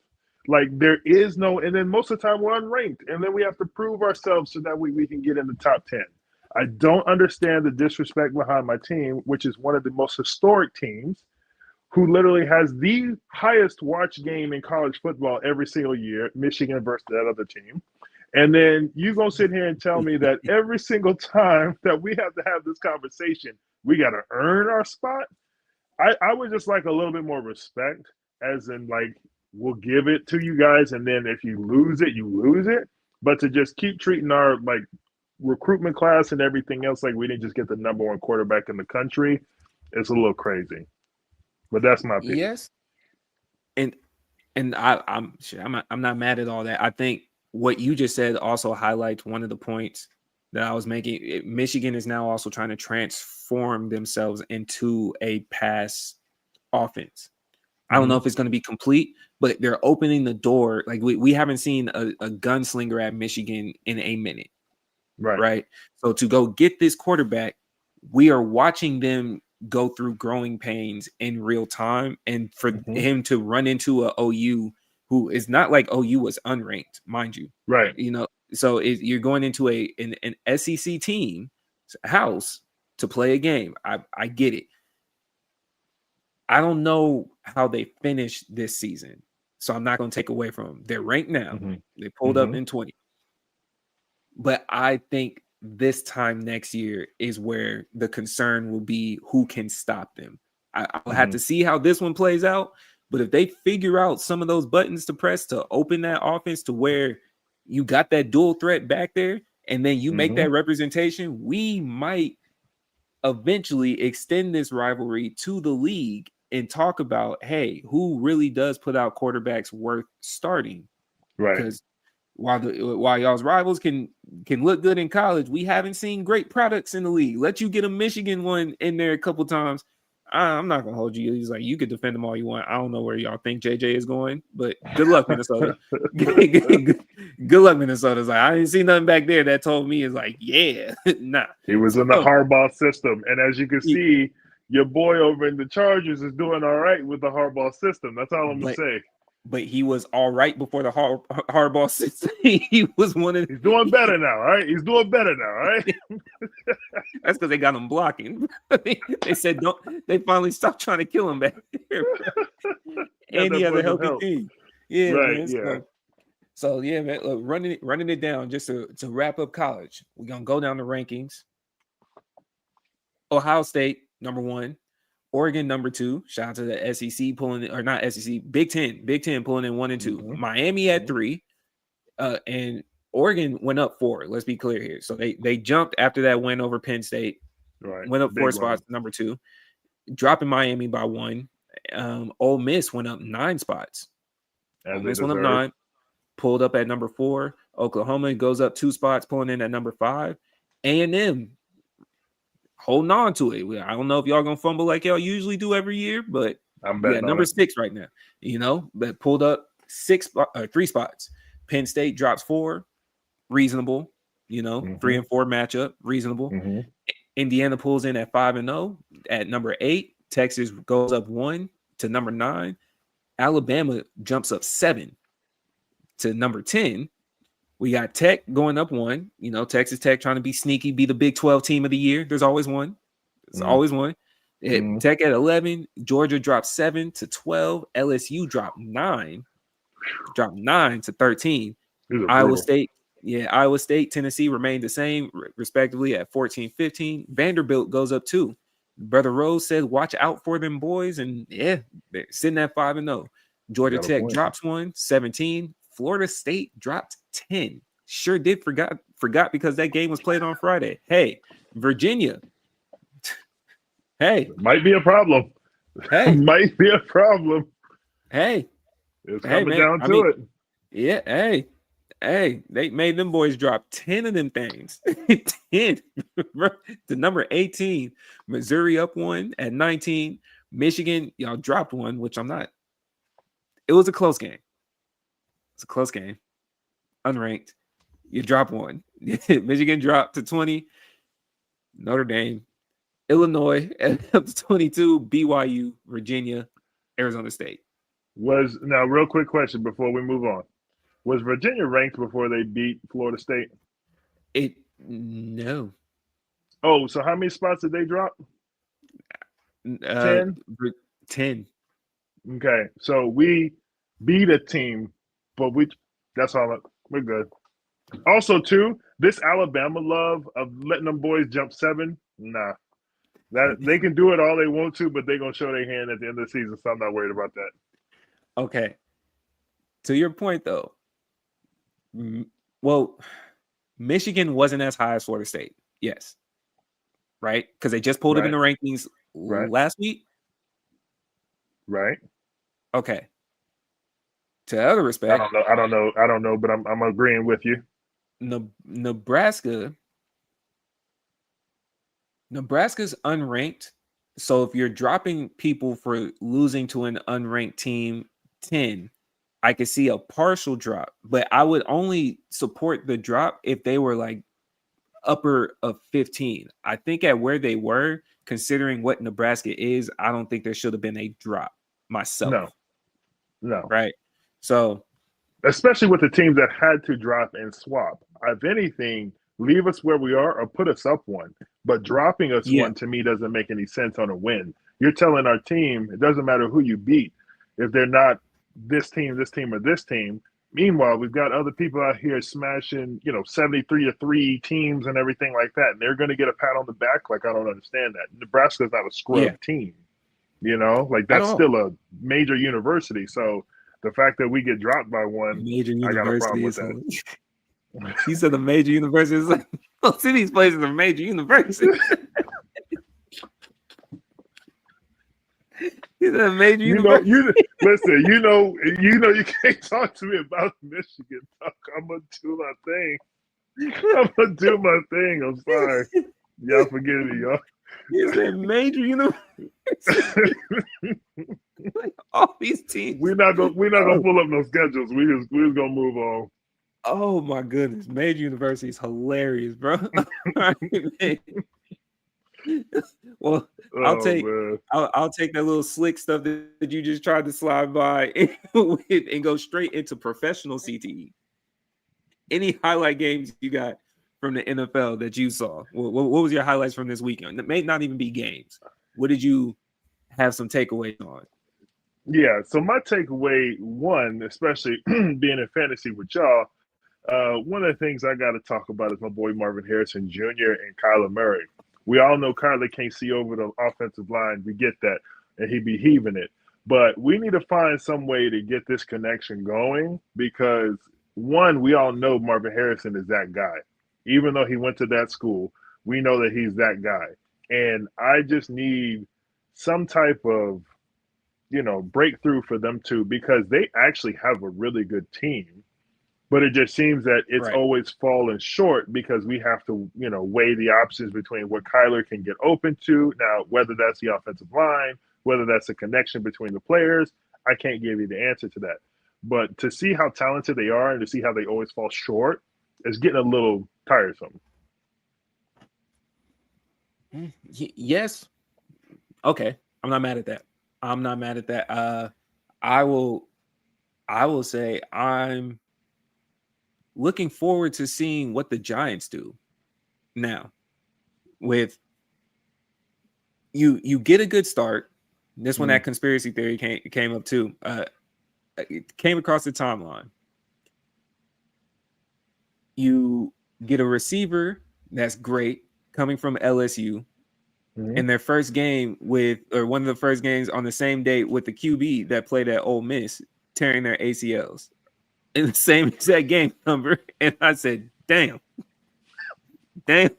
Like, there is no, and then most of the time we're unranked, and then we have to prove ourselves so that we can get in the top 10. I don't understand the disrespect behind my team, which is one of the most historic teams who literally has the highest watch game in college football every single year, Michigan versus that other team. And then you gonna sit here and tell me that every single time that we have to have this conversation, we gotta earn our spot. I would just like a little bit more respect, as in, like, we'll give it to you guys, and then if you lose it, you lose it. But to just keep treating our, like, recruitment class and everything else like we didn't just get the number one quarterback in the country, it's a little crazy. But that's my opinion. Yes. And I'm not mad at all that. I think what you just said also highlights one of the points that I was making. Michigan is now also trying to transform themselves into a pass offense. I don't know Mm-hmm. if it's going to be complete, but they're opening the door. Like we haven't seen a gunslinger at Michigan in a minute, Right. right? So to go get this quarterback, we are watching them go through growing pains in real time, and for Mm-hmm. him to run into a OU who is not like OU was unranked, mind you, Right. so you're going into an SEC team house to play a game. I get it. I don't know how they finish this season, so I'm not going to take away from them. They're ranked now. Mm-hmm. They pulled up Mm-hmm. in 20, but I think this time next year is where the concern will be who can stop them. I'll have Mm-hmm. to see how this one plays out, but if they figure out some of those buttons to press to open that offense to where you got that dual threat back there, and then you make Mm-hmm. that representation, we might eventually extend this rivalry to the league and talk about, hey, who really does put out quarterbacks worth starting? Right. Because while y'all's rivals can look good in college, we haven't seen great products in the league. Let you get a Michigan one in there a couple times. I'm not gonna hold you. He's like, you could defend them all you want. I don't know where y'all think JJ is going, but good luck, Minnesota. Good luck, Minnesota. It's like, I didn't see nothing back there that told me it's like, yeah, nah. He was in the So, Harbaugh system, and as you can see, your boy over in the Chargers is doing all right with the Harbaugh system. That's all I'm gonna but say. but he was all right before the hardball system. He was one of He's doing better now, all right? He's doing better now, all right? that's because they got him blocking. They said don't. They finally stopped trying to kill him back there, and he has a healthy team. Yeah, Right, man. yeah. So yeah, man. Look, running it down just to wrap up college. We're gonna go down the rankings. Ohio State number 1, Oregon number 2. Shout out to the SEC pulling it, or not SEC, Big Ten. Big Ten pulling in 1 and 2. Mm-hmm. Miami at 3. And Oregon went up 4. Let's be clear here. So they jumped after that win over Penn State. Right. Went up Big 4 spots to number 2, dropping Miami by 1. Ole Miss went up 9 spots. Ole Miss went up 9, pulled up at number 4. Oklahoma goes up 2 spots, pulling in at number 5. A&M holding on to it. I don't know if y'all gonna fumble like y'all usually do every year, but I'm betting number 6 right now. But pulled up 3 spots. Penn State drops 4, reasonable. 3 and 4 matchup, reasonable. Mm-hmm. Indiana pulls in at 5-0 at number 8. Texas goes up 1 to number 9. Alabama jumps up 7 to number 10. We got Tech going up 1. Texas Tech trying to be sneaky, be the Big 12 team of the year. There's always one. There's always one. Tech at 11. Georgia dropped 7 to 12. LSU dropped 9 to 13. Iowa State, Tennessee remained the same, respectively, at 14-15. Vanderbilt goes up 2. Brother Rose said, watch out for them boys. And they're sitting at 5-0. Georgia Tech drops 1, 17. Florida State dropped 10. Sure did forgot because that game was played on Friday. Hey, Virginia. Hey. Might be a problem. Hey. Might be a problem. Hey. It's coming down to it. Yeah, hey, they made them boys drop 10 of them things. 10 to number 18. Missouri up 1 at 19. Michigan, y'all dropped 1, which I'm not. It was a close game. It's a close game. Unranked. You drop 1. Michigan dropped to 20. Notre Dame. Illinois up to 22. BYU, Virginia, Arizona State. Now, real quick question before we move on. Was Virginia ranked before they beat Florida State? No. Oh, so how many spots did they drop? 10? 10. Okay, so we beat a team, but that's all. We're good. Also, too, this Alabama love of letting them boys jump 7, nah. That they can do it all they want to, but they're going to show their hand at the end of the season, so I'm not worried about that. Okay. To your point, though, well, Michigan wasn't as high as Florida State. Yes. Right? Because they just pulled it in the rankings last week. Right. Okay. To other respect. I don't know, but I'm agreeing with you. Nebraska's unranked. So if you're dropping people for losing to an unranked team 10, I could see a partial drop, but I would only support the drop if they were like upper of 15. I think at where they were, considering what Nebraska is, I don't think there should have been a drop myself. No. Right. So, especially with the teams that had to drop and swap. If anything, leave us where we are or put us up 1. But dropping us 1 to me doesn't make any sense on a win. You're telling our team, it doesn't matter who you beat. If they're not this team, or this team. Meanwhile, we've got other people out here smashing, 73-3 teams and everything like that. And they're going to get a pat on the back. Like, I don't understand that. Nebraska's not a scrub team, that's still a major university. So the fact that we get dropped by 1, I got a problem with that. He said the major universities. Like, most of these places are major universities. He's a major university. Listen, you can't talk to me about Michigan. I'm gonna do my thing. I'm sorry. Y'all forgive me, y'all. He said major university. Like all these teams. We're not gonna pull up no schedules. We're just gonna move on. Oh my goodness, major university is hilarious, bro. Well, I'll take that little slick stuff that you just tried to slide by and go straight into professional CTE. Any highlight games you got from the NFL that you saw? What was your highlights from this weekend? It may not even be games. What did you have some takeaways on? Yeah, so my takeaway, one, especially being in fantasy with y'all, one of the things I got to talk about is my boy Marvin Harrison Jr. and Kyler Murray. We all know Kyler can't see over the offensive line. We get that, and he be heaving it. But we need to find some way to get this connection going because one, we all know Marvin Harrison is that guy. Even though he went to that school, we know that he's that guy. And I just need some type of, breakthrough for them too, because they actually have a really good team. But it just seems that it's Right. always fallen short because we have to, weigh the options between what Kyler can get open to. Now, whether that's the offensive line, whether that's a connection between the players, I can't give you the answer to that. But to see how talented they are and to see how they always fall short is getting a little tiresome. Yes. Okay. I'm not mad at that. I'm not mad at that. I will say I'm looking forward to seeing what the Giants do now. With you get a good start. This one, that conspiracy theory came up too. It came across the timeline. You get a receiver that's great coming from LSU in their first game or one of the first games on the same day with the QB that played at Ole Miss tearing their ACLs in the same exact game number. And I said, damn. And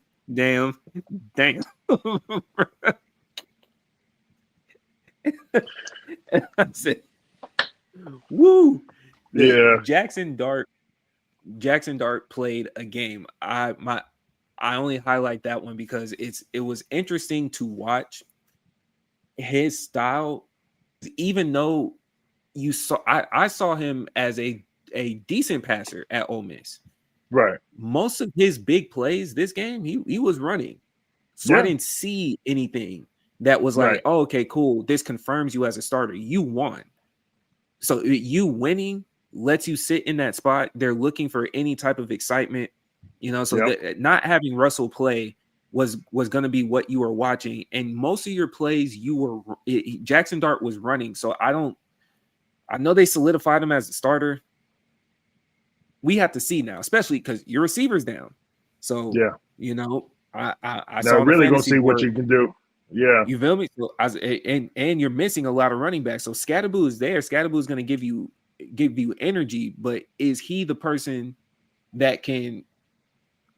I said, woo. Yeah. Jackson Dart played a game. I only highlight that one because it was interesting to watch his style, even though I saw him as a decent passer at Ole Miss. Right. Most of his big plays this game, he was running. So I didn't see anything that was like, oh, okay, cool. This confirms you as a starter. You won. So you winning lets you sit in that spot. They're looking for any type of excitement, so not having Russell play was going to be what you were watching. And most of your plays, Jackson Dart was running. So I know they solidified him as a starter. We have to see now, especially because your receiver's down. So, I now saw really gonna see what you can do. Yeah. You feel me? So and you're missing a lot of running backs. So Scatterboo is there. Scatterboo is going to give you energy, but is he the person that can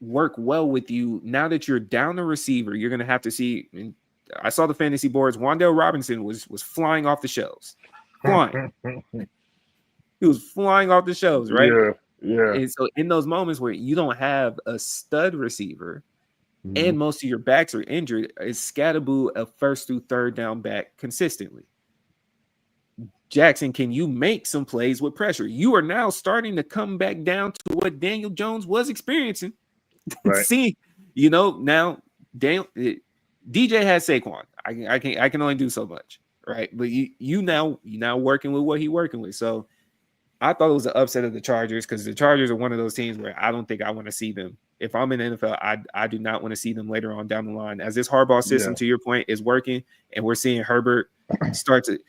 work well with you now that you're down the receiver? You're going to have to see. And I saw the fantasy boards. Wan'Dale Robinson was flying off the shelves, flying. He was flying off the shelves, right? Yeah. And so in those moments where you don't have a stud receiver. And most of your backs are injured, is Scatterboo a first through third down back consistently? Jackson, can you make some plays with pressure? You are now starting to come back down to what Daniel Jones was experiencing. Right. See, now DJ has Saquon. I can only do so much, right? But you now working with what he's working with. So I thought it was an upset of the Chargers because the Chargers are one of those teams where I don't think I want to see them. If I'm in the NFL, I do not want to see them later on down the line. As this Harbaugh system, to your point, is working, and we're seeing Herbert start to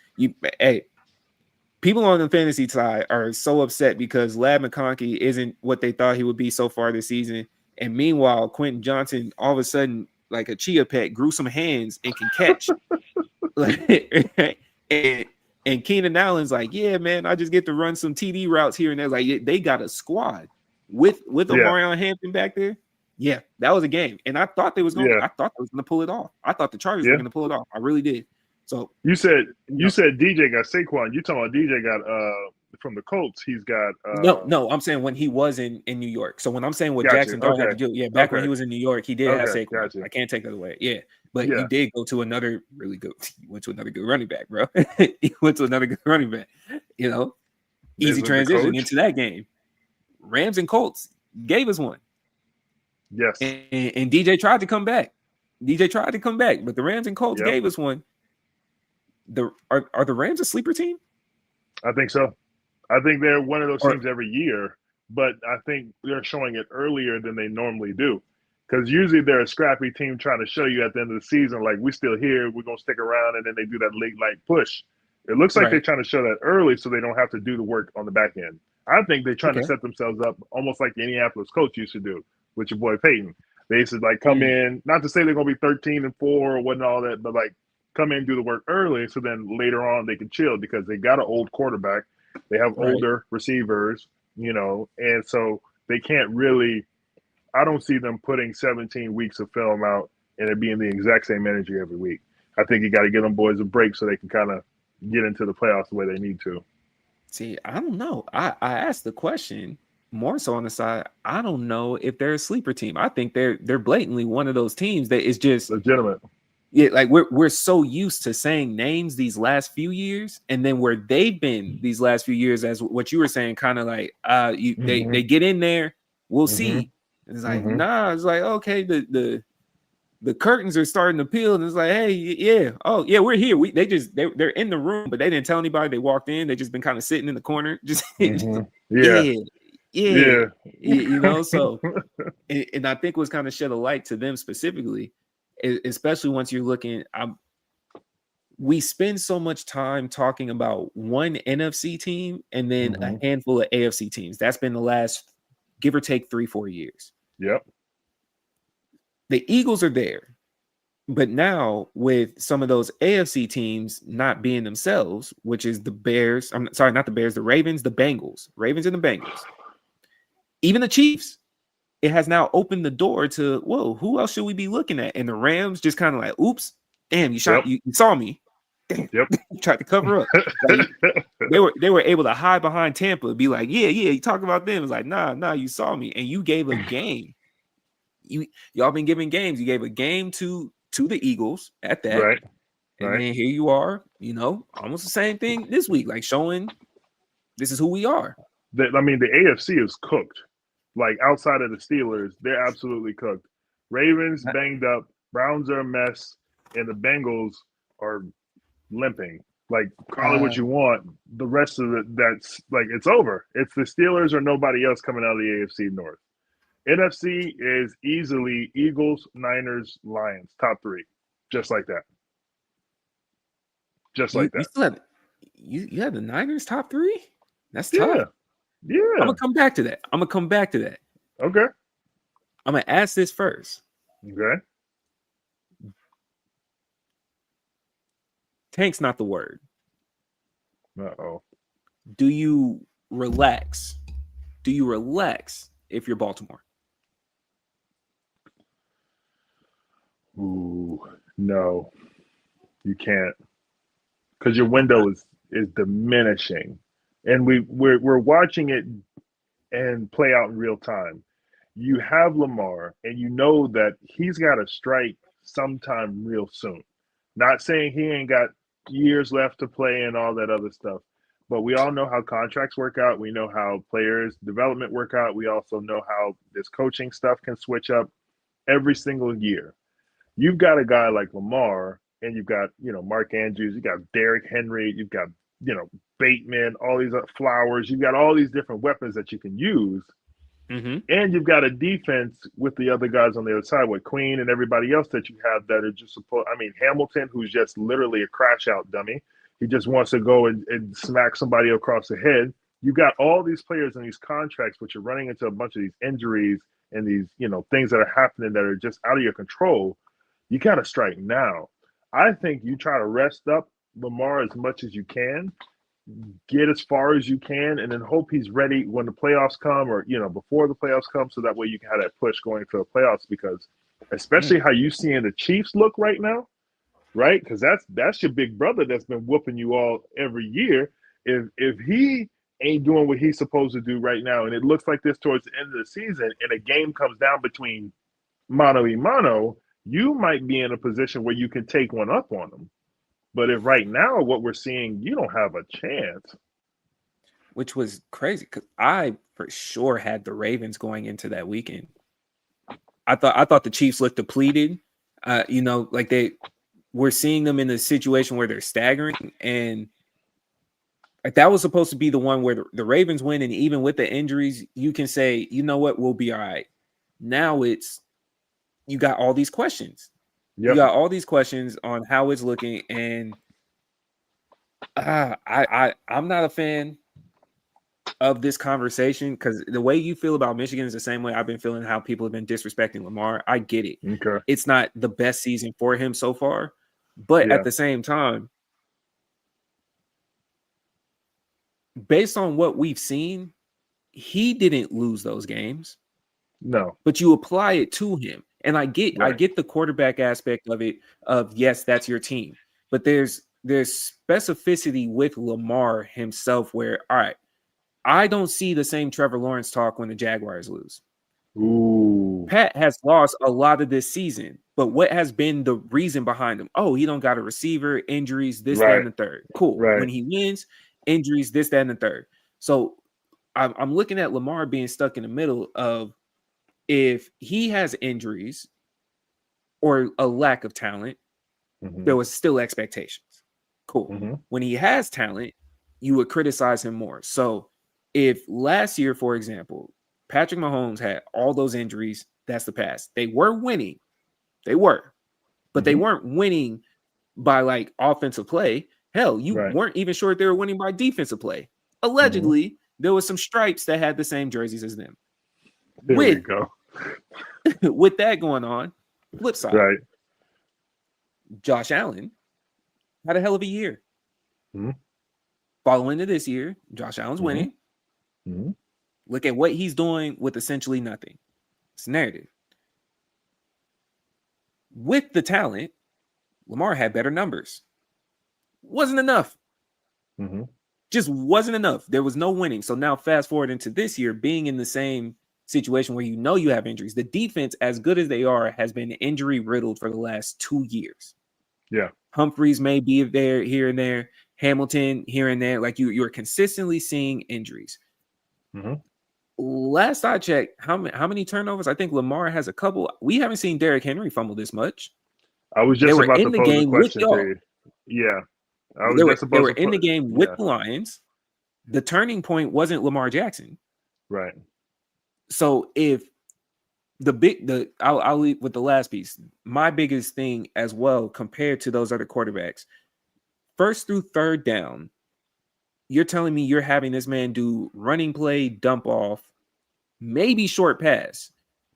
people on the fantasy side are so upset because Lad McConkey isn't what they thought he would be so far this season. And meanwhile, Quentin Johnson, all of a sudden, like a chia pet, grew some hands and can catch. And Keenan Allen's like, yeah, man, I just get to run some TD routes here and there. Like they got a squad with Omarion Hampton back there. Yeah, that was a game, and I thought they was going. I thought they was going to pull it off. I thought the Chargers were going to pull it off. I really did. So you said DJ got Saquon. You talking about DJ got from the Colts? He's got no. I'm saying when he was in New York. So when I'm saying what Jackson Dart had to do, back when he was in New York, he did have Saquon. Gotcha. I can't take that away. Yeah. But you did go to another really good. You went to another good running back, bro. You went to another good running back. Easy transition into that game. Rams and Colts gave us one. Yes. And DJ tried to come back. but the Rams and Colts gave us one. Are the Rams a sleeper team? I think so. I think they're one of those teams every year, but I think they're showing it earlier than they normally do. Because usually they're a scrappy team trying to show you at the end of the season, like, we're still here, we're going to stick around, and then they do that late push. It looks like they're trying to show that early so they don't have to do the work on the back end. I think they're trying to set themselves up almost like the Indianapolis Colts used to do with your boy Peyton. They should like come in, not to say they're gonna be 13-4 or whatnot, all that, but like come in and do the work early, so then later on they can chill because they got an old quarterback, they have Right. older receivers, and so they can't really. I don't see them putting 17 weeks of film out and it being the exact same energy every week. I think you got to give them boys a break so they can kind of get into the playoffs the way they need to. See, I don't know. I asked the question more so on the side. I don't know if they're a sleeper team. I think they're blatantly one of those teams that is just Legitimate. yeah, like we're so used to saying names these last few years, and then where they've been these last few years, as what you were saying, kind of like they get in there, we'll see. And it's like nah, it's like okay, the curtains are starting to peel, and it's like hey yeah, oh yeah, we're here. They're in the room, but they didn't tell anybody they walked in. They just been kind of sitting in the corner, just, just Yeah. yeah, Yeah. So and I think what's kind of shed a light to them specifically, especially once you're looking. We spend so much time talking about one NFC team and then a handful of AFC teams. That's been the last, give or take, 3-4 years. Yep. The Eagles are there, but now with some of those AFC teams not being themselves, which is the Bears, I'm sorry, not the Bears, the Ravens, the Bengals, Ravens and the Bengals, even the Chiefs, it has now opened the door to, whoa, who else should we be looking at? And the Rams just kind of like, oops, damn, you shot, you saw me. Damn, Yep. tried to cover up. Like, they were able to hide behind Tampa, be like, yeah, you talk about them. It's like, nah, you saw me, and you gave a game. Y'all been giving games. You gave a game to the Eagles at that, Right. and then here you are, almost the same thing this week, like showing this is who we are. The AFC is cooked. Like outside of the Steelers, they're absolutely cooked. Ravens banged up, Browns are a mess, and the Bengals are limping. Like call it what you want. The rest of it, that's like it's over. It's the Steelers or nobody else coming out of the AFC North. NFC is easily Eagles, Niners, Lions, top three, just like that. Just like You that. still have you had the Niners top 3. That's Yeah. tough. Yeah. I'm gonna come back to that. Okay. I'm gonna ask this first. Okay. Tank's not the word. Uh-oh. Do you relax? Do you relax if you're Baltimore? Ooh, no, you can't, because your window is diminishing, and we're watching it and play out in real time. You have Lamar, and you know that he's got to strike sometime real soon. Not saying he ain't got years left to play and all that other stuff, but we all know how contracts work out. We know how players' development work out. We also know how this coaching stuff can switch up every single year. You've got a guy like Lamar, and you've got Mark Andrews, you've got Derrick Henry, you've got Bateman, all these Flowers, you've got all these different weapons that you can use, and you've got a defense with the other guys on the other side, with Queen and everybody else that you have that are just supposed. I mean, Hamilton, who's just literally a crash out dummy. He just wants to go and smack somebody across the head. You've got all these players in these contracts, but you're running into a bunch of these injuries and these things that are happening that are just out of your control. You got to strike now. I think you try to rest up Lamar as much as you can, get as far as you can, and then hope he's ready when the playoffs come, or before the playoffs come, so that way you can have that push going to the playoffs. Because especially how you seeing the Chiefs look right now, right? Because that's your big brother that's been whooping you all every year. If he ain't doing what he's supposed to do right now, and it looks like this towards the end of the season, and a game comes down between mano y mano, you might be in a position where you can take one up on them. But if right now what we're seeing, you don't have a chance. Which was crazy because I for sure had the Ravens going into that weekend. I thought the Chiefs looked depleted. Like we're seeing them in a situation where they're staggering, and like that was supposed to be the one where the Ravens win, and even with the injuries, you can say, you know what, we'll be all right. Now you got all these questions. Yep. You got all these questions on how it's looking, and I'm not a fan of this conversation, because the way you feel about Michigan is the same way I've been feeling how people have been disrespecting Lamar. I get it. Okay. It's not the best season for him so far, but at Yeah. the same time, based on what we've seen, he didn't lose those games, No. but you apply it to him. And I Right. get the quarterback aspect of it, of yes, that's your team. But there's specificity with Lamar himself where, all right, I don't see the same Trevor Lawrence talk when the Jaguars lose. Ooh. Pat has lost a lot of this season, but what has been the reason behind him? Oh, he don't got a receiver, injuries, this, that, Right. and the third. Cool. Right. When he wins, injuries, this, that, and the third. So I'm looking at Lamar being stuck in the middle of, if he has injuries or a lack of talent, there Mm-hmm. was still expectations. Cool. Mm-hmm. When he has talent, you would criticize him more. So if last year, for example, Patrick Mahomes had all those injuries, that's the past. They were winning. They were, but they Mm-hmm. weren't winning by like offensive play. Hell, you Right. weren't even sure if they were winning by defensive play. Mm-hmm. Allegedly, there was some stripes that had the same jerseys as them. There we With go. with that going on, flip side, Right. Josh Allen had a hell of a year. Mm-hmm. Following into this year, Josh Allen's Mm-hmm. winning. Mm-hmm. Look at what he's doing with essentially nothing. It's narrative. With the talent, Lamar had better numbers. Wasn't enough. Mm-hmm. Just wasn't enough. There was no winning. So now fast forward into this year, being in the same situation where you know you have injuries. The defense, as good as they are, has been injury riddled for the last 2 years. Yeah. Humphreys may be there here and there, Hamilton here and there. Like you're consistently seeing injuries. Mm-hmm. Last I checked, how many turnovers? I think Lamar has a couple. We haven't seen Derrick Henry fumble this much. I was They just were about in to the pose a game with question to y'all. you. Yeah. I was They were just they about were to in put. the game with Yeah. the Lions. The turning point wasn't Lamar Jackson. Right. So if I'll leave with the last piece. My biggest thing as well compared to those other quarterbacks, first through third down, you're telling me you're having this man do running play, dump off, maybe short pass.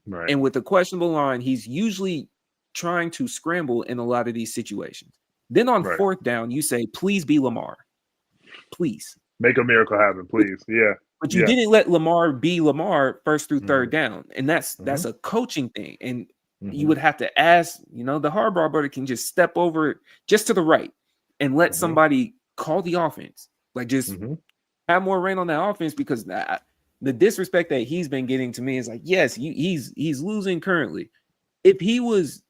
Right. And with the questionable line, he's usually trying to scramble in a lot of these situations. Then on Right. fourth down, you say, please be Lamar. Please. Make a miracle happen, But, please. Yeah. but you Yeah. didn't let Lamar be Lamar first through Mm-hmm. third down. And that's Mm-hmm. a coaching thing. And you Mm-hmm. would have to ask, the Harbaugh brother can just step over just to the right and let Mm-hmm. somebody call the offense. Like just Mm-hmm. have more reign on that offense, because the disrespect that he's been getting to me is like, yes, he's losing currently. If he was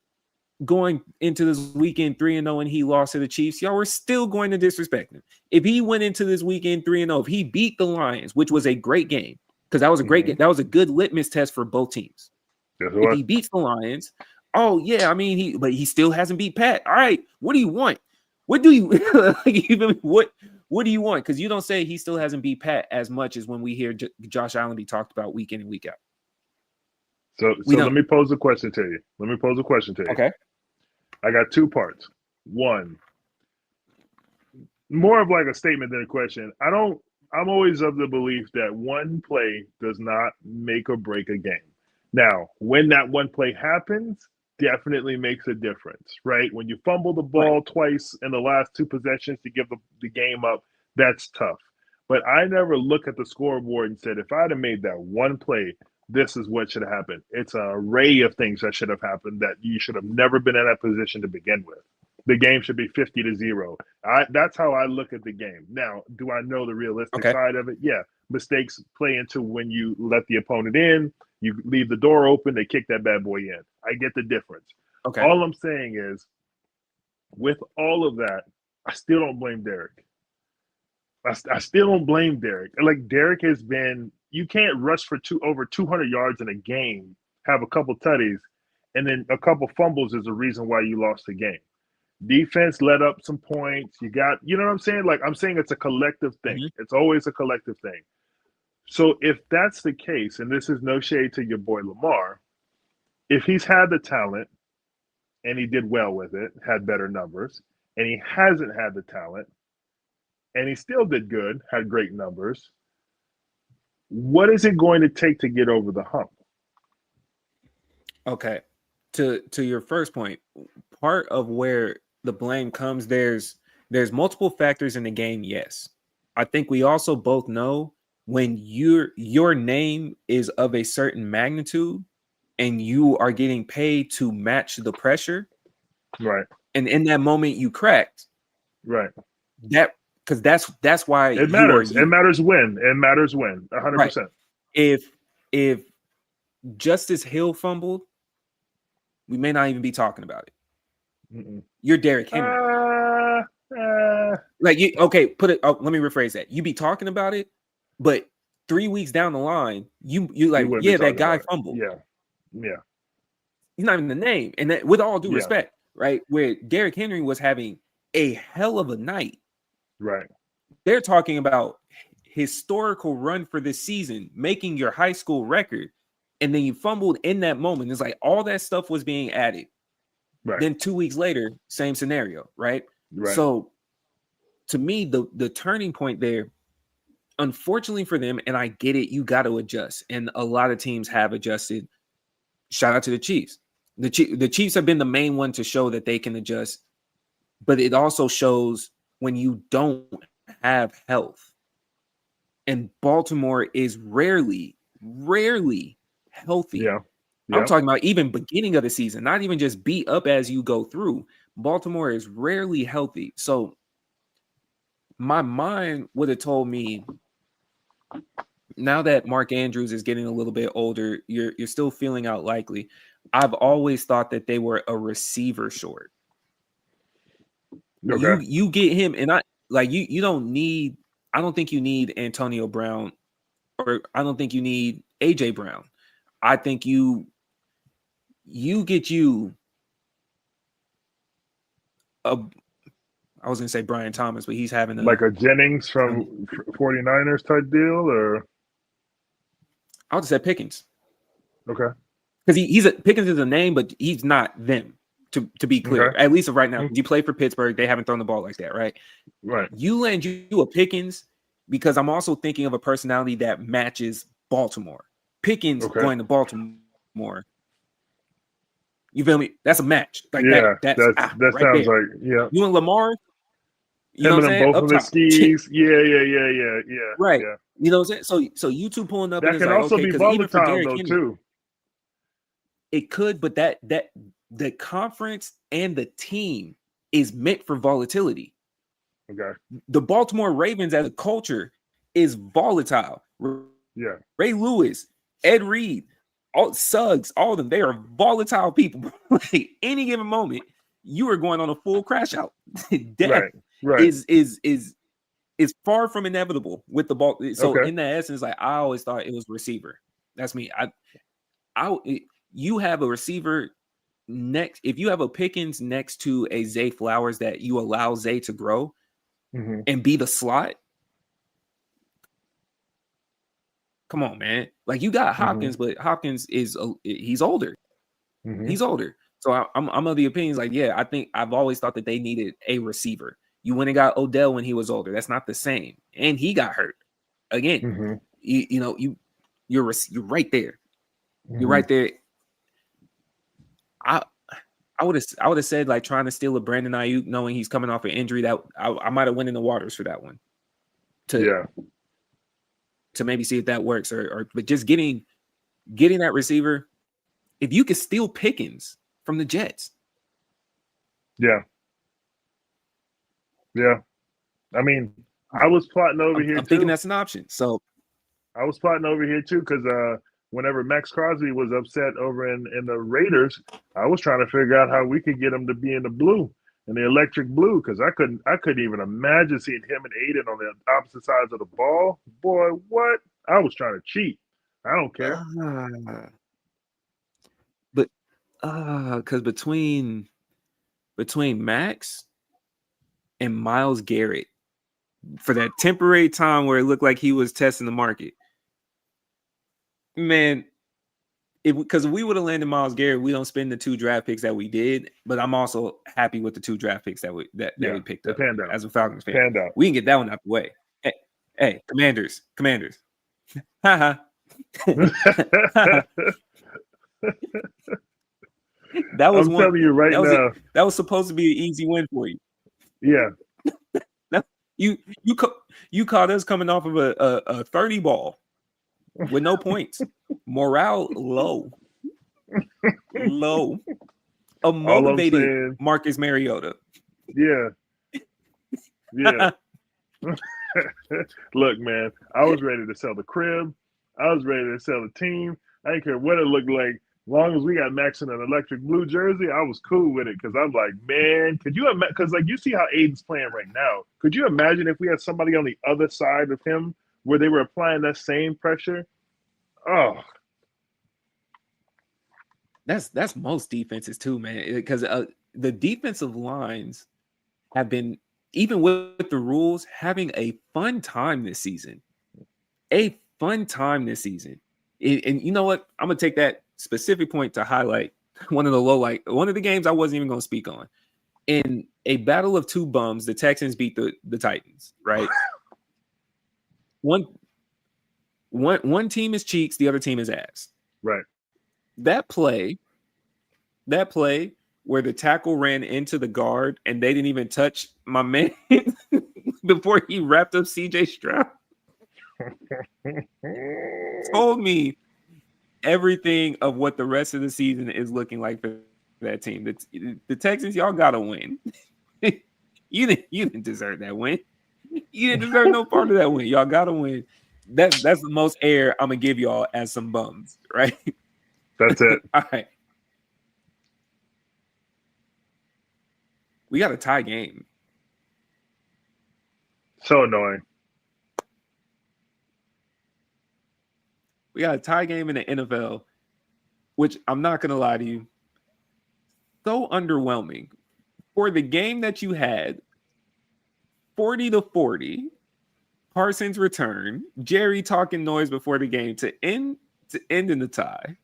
going into this weekend 3-0 and he lost to the Chiefs, y'all were still going to disrespect him. If he went into this weekend 3-0, if he beat the Lions, which was a great game, because that was a great Mm-hmm. game, that was a good litmus test for both teams. Guess If what? he beats the Lions, oh yeah, I mean but he still hasn't beat Pat. All right, what do you want? What do you like, even what do you want? Because you don't say he still hasn't beat Pat as much as when we hear Josh Allen be talked about week in and week out. So We let don't. me pose a question to you. Okay. I got two parts. One, more of like a statement than a question. I'm always of the belief that one play does not make or break a game. Now, when that one play happens, definitely makes a difference, right? When you fumble the Right. ball twice in the last two possessions to give the game up, that's tough. But I never look at the scoreboard and said, if I'd have made that one play, this is what should have happened. It's an array of things that should have happened that you should have never been in that position to begin with. The game should be 50-0. That's how I look at the game. Now, do I know the realistic Okay. side of it? Yeah. Mistakes play into when you let the opponent in, you leave the door open, they kick that bad boy in. I get the difference. Okay. All I'm saying is, with all of that, I still don't blame Derek. I still don't blame Derek. Like, Derek has been, you can't rush for over 200 yards in a game, have a couple tutties, and then a couple fumbles is the reason why you lost the game. Defense let up some points. You know what I'm saying? Like, I'm saying it's a collective thing. Mm-hmm. It's always a collective thing. So if that's the case, and this is no shade to your boy Lamar, if he's had the talent and he did well with it, had better numbers, and he hasn't had the talent and he still did good, had great numbers, What is it going to take to get over the hump? Okay. To your first point, part of where the blame comes, there's multiple factors in the game, yes. I think we also both know when your name is of a certain magnitude and you are getting paid to match the pressure, Right. and in that moment you cracked, Right. that because that's why It you are matters. It you. matters when. It matters when. Right. 100%. If Justice Hill fumbled, we may not even be talking about it. Mm-mm. You're Derrick Henry. Like you, okay, put it. Oh, let me rephrase that. You be talking about it, but 3 weeks down the line, you You like, wouldn't be yeah, that talking guy about it. fumbled. Yeah. Yeah. He's not even the name. And that, with all due Yeah. respect, right, where Derrick Henry was having a hell of a night. Right. They're talking about historical run for this season, making your high school record, and then you fumbled in that moment. It's like all that stuff was being added. Right. Then 2 weeks later, same scenario, right? Right. So to me, the turning point there, unfortunately for them, and I get it, you got to adjust, and a lot of teams have adjusted. Shout out to the Chiefs. The Chiefs have been the main one to show that they can adjust, but it also shows when you don't have health. And Baltimore is rarely healthy. Yeah. I'm Yeah. talking about even beginning of the season, not even just beat up as you go through. Baltimore is rarely healthy. So my mind would have told me, now that Mark Andrews is getting a little bit older, you're still feeling out likely. I've always thought that they were a receiver short. Okay. You get him, and I like you don't need, I don't think you need Antonio Brown, or I don't think you need AJ Brown. I think you get you a, I was gonna say Brian Thomas, but he's having Like a, a Jennings from 49ers type deal, or I would say Pickens. okay. Because he's a, Pickens is a name, but he's not them. To be clear, Okay. at least right now, you play for Pittsburgh, they haven't thrown the ball like that, right? Right. You land you a Pickens, because I'm also thinking of a personality that matches Baltimore. Pickens Okay. going to Baltimore, you feel me? That's a match like that. Yeah. That's That right sounds there. like, yeah. You and Lamar, you know Him what and I'm them saying? both Up on the top, skis. Yeah. Yeah. Yeah. Yeah. Yeah. right? Yeah. You know what I'm saying? So you two pulling up, and That it's can like, also okay, be because even for volatile Derrick though Henry, too. it could, but that the conference and the team is meant for volatility. Okay. The Baltimore Ravens as a culture is volatile. Yeah. Ray Lewis, Ed Reed, all Suggs, all of them, they are volatile people. Like any given moment, you are going on a full crash out. Death Right. Right. is far from inevitable with the ball. So Okay. in that essence, like I always thought it was receiver. That's me. You have a receiver next. If you have a Pickens next to a Zay Flowers that you allow Zay to grow Mm-hmm. and be the slot, come on, man. Like you got Mm-hmm. Hopkins, but Hopkins is he's older. Mm-hmm. He's older. So I'm of the opinions like, yeah, I think I've always thought that they needed a receiver. You went and got Odell when he was older. That's not the same. And he got hurt. Again, Mm-hmm. you're right there. You're Mm-hmm. right there. I I would have said like trying to steal a Brandon Ayuk, knowing he's coming off an injury, that I might have went in the waters for that one to Yeah. maybe see if that works, or but just getting that receiver. If you could steal Pickens from the Jets, Yeah. Yeah. I mean, I was plotting over here I'm thinking too. that's an option. So I was plotting over here too because whenever Max Crosby was upset over in the Raiders, I was trying to figure out how we could get him to be in the blue, in the electric blue, because I couldn't even imagine seeing him and Aiden on the opposite sides of the ball. Boy, what? I was trying to cheat. I don't care. uh, but because between Max and Miles Garrett, for that temporary time where it looked like he was testing the market, man, because we would have landed Miles Garrett, we don't spend the 2 draft picks that we did. But I'm also happy with the 2 draft picks that we Yeah, picked they up panned out. as a Falcons fan. Panned out. We can get that one out the way. Hey, Commanders. that was I'm one. telling you right That was it. now. That was supposed to be an easy win for you. Yeah. Now, you you you caught us coming off of a 30 ball with no points. Morale low, low. A All I'm motivated saying, Marcus Mariota. yeah, yeah. Look, man, I was ready to sell the crib. I was ready to sell the team. I didn't care what it looked like. As long as we got Max in an electric blue jersey, I was cool with it because I'm like, man, could you imagine? Because, like, you see how Aiden's playing right now. Could you imagine if we had somebody on the other side of him where they were applying that same pressure? Oh, That's most defenses too, man. Because the defensive lines have been, even with the rules, having a fun time this season. A fun time this season. And you know what? I'm gonna take that specific point to highlight one of the games I wasn't even gonna speak on. In a battle of two bums, the Texans beat the Titans, right? One one team is cheeks, the other team is ass. right. That play, that play where the tackle ran into the guard and they didn't even touch my man before he wrapped up CJ Stroud told me everything of what the rest of the season is looking like for that team. The Texans, y'all gotta win. You didn't deserve that win. You didn't deserve no part of that win. Y'all gotta win. That's the most air I'm gonna give y'all as some bums, right? That's it. All right. We got a tie game. So annoying. We got a tie game in the NFL, which I'm not gonna lie to you, so underwhelming. For the game that you had, 40-40, Parsons return, Jerry talking noise before the game to end in the tie.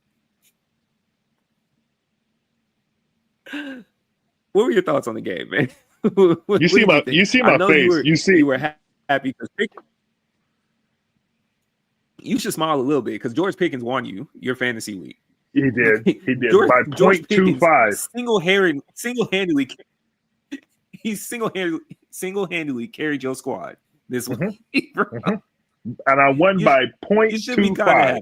What were your thoughts on the game, man? what You see did you my think? you see I my know face. You see you were happy because you should smile a little bit because George Pickens won you your fantasy week. he did. He did George, by George Pickens 0.25. single-handedly he single-handedly carried your squad this Mhm, week. mhm. And I won you, by you should be kind of 0.25. happy.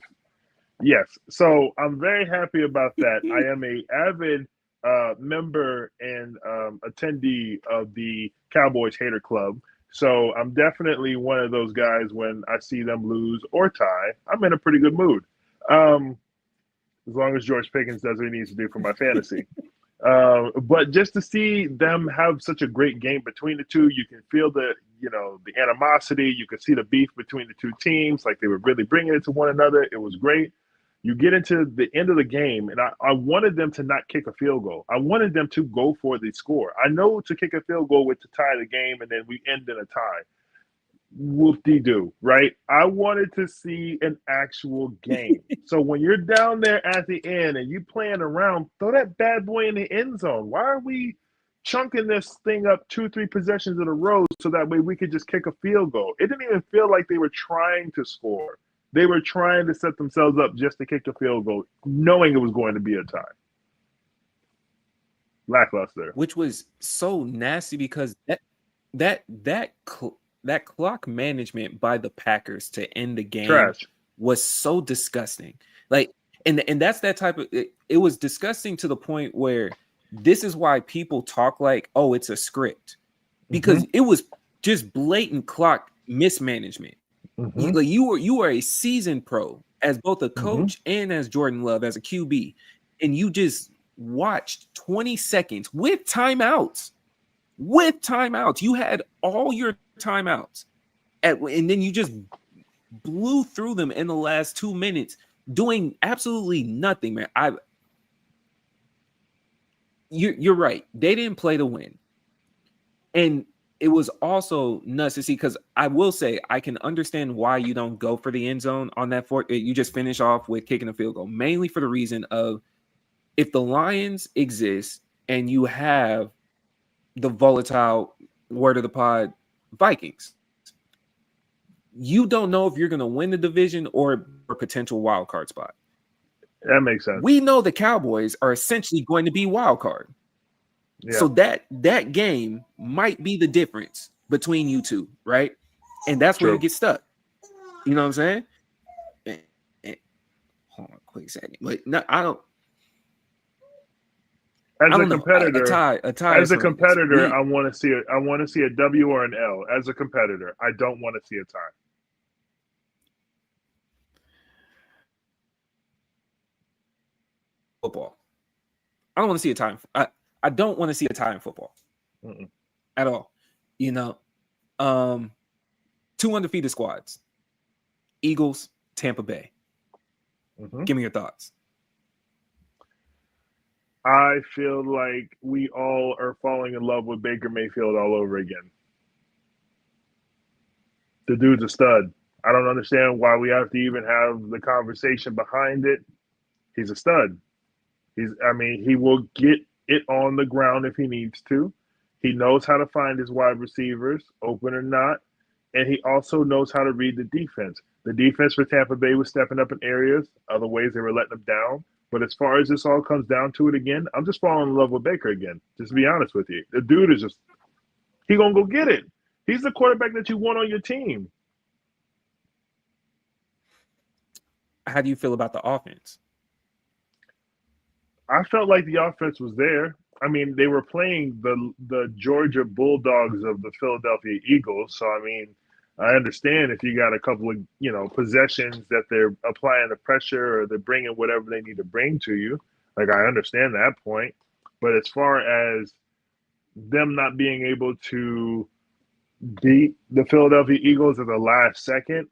Yes. So I'm very happy about that. I am a avid member and attendee of the Cowboys Hater Club. So I'm definitely one of those guys when I see them lose or tie, I'm in a pretty good mood. Um, as long as George Pickens does what he needs to do for my fantasy. But just to see them have such a great game between the two, you can feel the animosity. You can see the beef between the two teams. Like they were really bringing it to one another. It was great. You get into the end of the game, and I wanted them to not kick a field goal. I wanted them to go for the score. I know to kick a field goal with to tie the game, and then we end in a tie. Whoop-de-doo, right? I wanted to see an actual game. So when you're down there at the end and you playing around, throw that bad boy in the end zone. Why are we chunking this thing up 2-3 possessions in a row so that way we could just kick a field goal? It didn't even feel like they were trying to score. They were trying to set themselves up just to kick a field goal, knowing it was going to be a tie. Lackluster. Which was so nasty because that that that clock management by the Packers to end the game Trash. was so disgusting. Like, and that's that type of it was disgusting to the point where this is why people talk like, oh, it's a script. Because it was just blatant clock mismanagement. Mm-hmm. You were a seasoned pro as both a Mm-hmm. coach and as Jordan Love as a QB, and you just watched 20 seconds with timeouts. With timeouts, you had all your timeouts, and then you just blew through them in the last 2 minutes, doing absolutely nothing, man. You're right. They didn't play to win, and it was also nuts to see because I will say I can understand why you don't go for the end zone on that fourth. You just finish off with kicking a field goal, mainly for the reason of if the Lions exist and you have the volatile word of the pod Vikings. you don't know if you're going to win the division or a potential wild card spot. That makes sense. We know the Cowboys are essentially going to be wild card. Yeah. So that game might be the difference between you two, right? And that's where you get stuck. You know what I'm saying? Hold on a quick second. But no, I don't. As I a don't competitor, know. A tie as a competitor, I want to see a W or an L. As a competitor, I don't want to see a tie. Football. I don't want to see a tie. I don't want to see a tie in football at all. You know, 2 undefeated squads: Eagles, Tampa Bay. Give me your thoughts. I feel like we all are falling in love with Baker Mayfield all over again. The dude's a stud. I don't understand why we have to even have the conversation behind it. He's a stud. He will get it on the ground if he needs to. He knows how to find his wide receivers, open or not, and he also knows how to read the defense. The defense for Tampa Bay was stepping up in areas, other ways they were letting them down. But as far as this all comes down to it again, I'm just falling in love with Baker again. Just to be honest with you. The dude is he gonna go get it. He's the quarterback that you want on your team. How do you feel about the offense? I felt like the offense was there. I mean, they were playing the Georgia Bulldogs of the Philadelphia Eagles. So, I understand if you got a couple of, possessions that they're applying the pressure or they're bringing whatever they need to bring to you. Like, I understand that point. But as far as them not being able to beat the Philadelphia Eagles at the last second,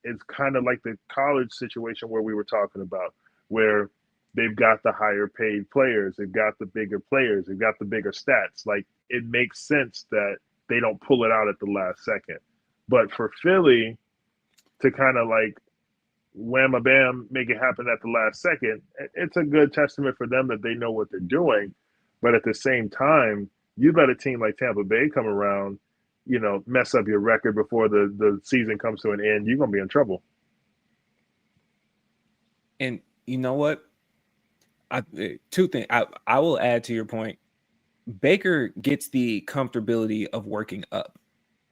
it's kind of like the college situation where we were talking about, where they've got the higher paid players, they've got the bigger players, they've got the bigger stats. Like, it makes sense that they don't pull it out at the last second. But for Philly to kind of like wham a bam, make it happen at the last second, it's a good testament for them that they know what they're doing. But at the same time, you let a team like Tampa Bay come around, mess up your record before the season comes to an end, you're going to be in trouble. And you know what? Two things. I will add to your point. Baker gets the comfortability of working up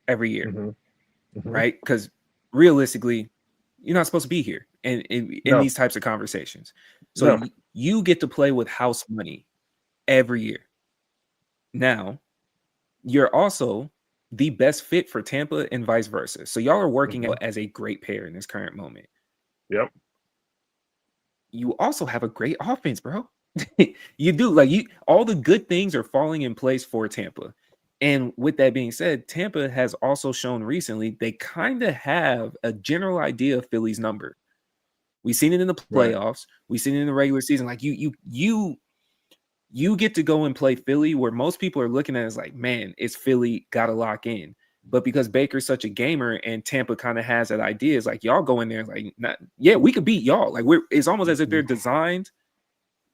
every year, right? Because realistically, you're not supposed to be here in these types of conversations. So you get to play with house money every year. Now, you're also the best fit for Tampa and vice versa. So y'all are working out as a great pair in this current moment. Yep. You also have a great offense, bro. You do. All the good things are falling in place for Tampa. And with that being said, Tampa has also shown recently they kind of have a general idea of Philly's number. We've seen it in the playoffs. Right. We've seen it in the regular season. Like you get to go and play Philly, where most people are looking at it as like, man, it's Philly, gotta lock in. But because Baker's such a gamer and Tampa kind of has that idea, it's like y'all go in there like, we could beat y'all. Like it's almost as if they're designed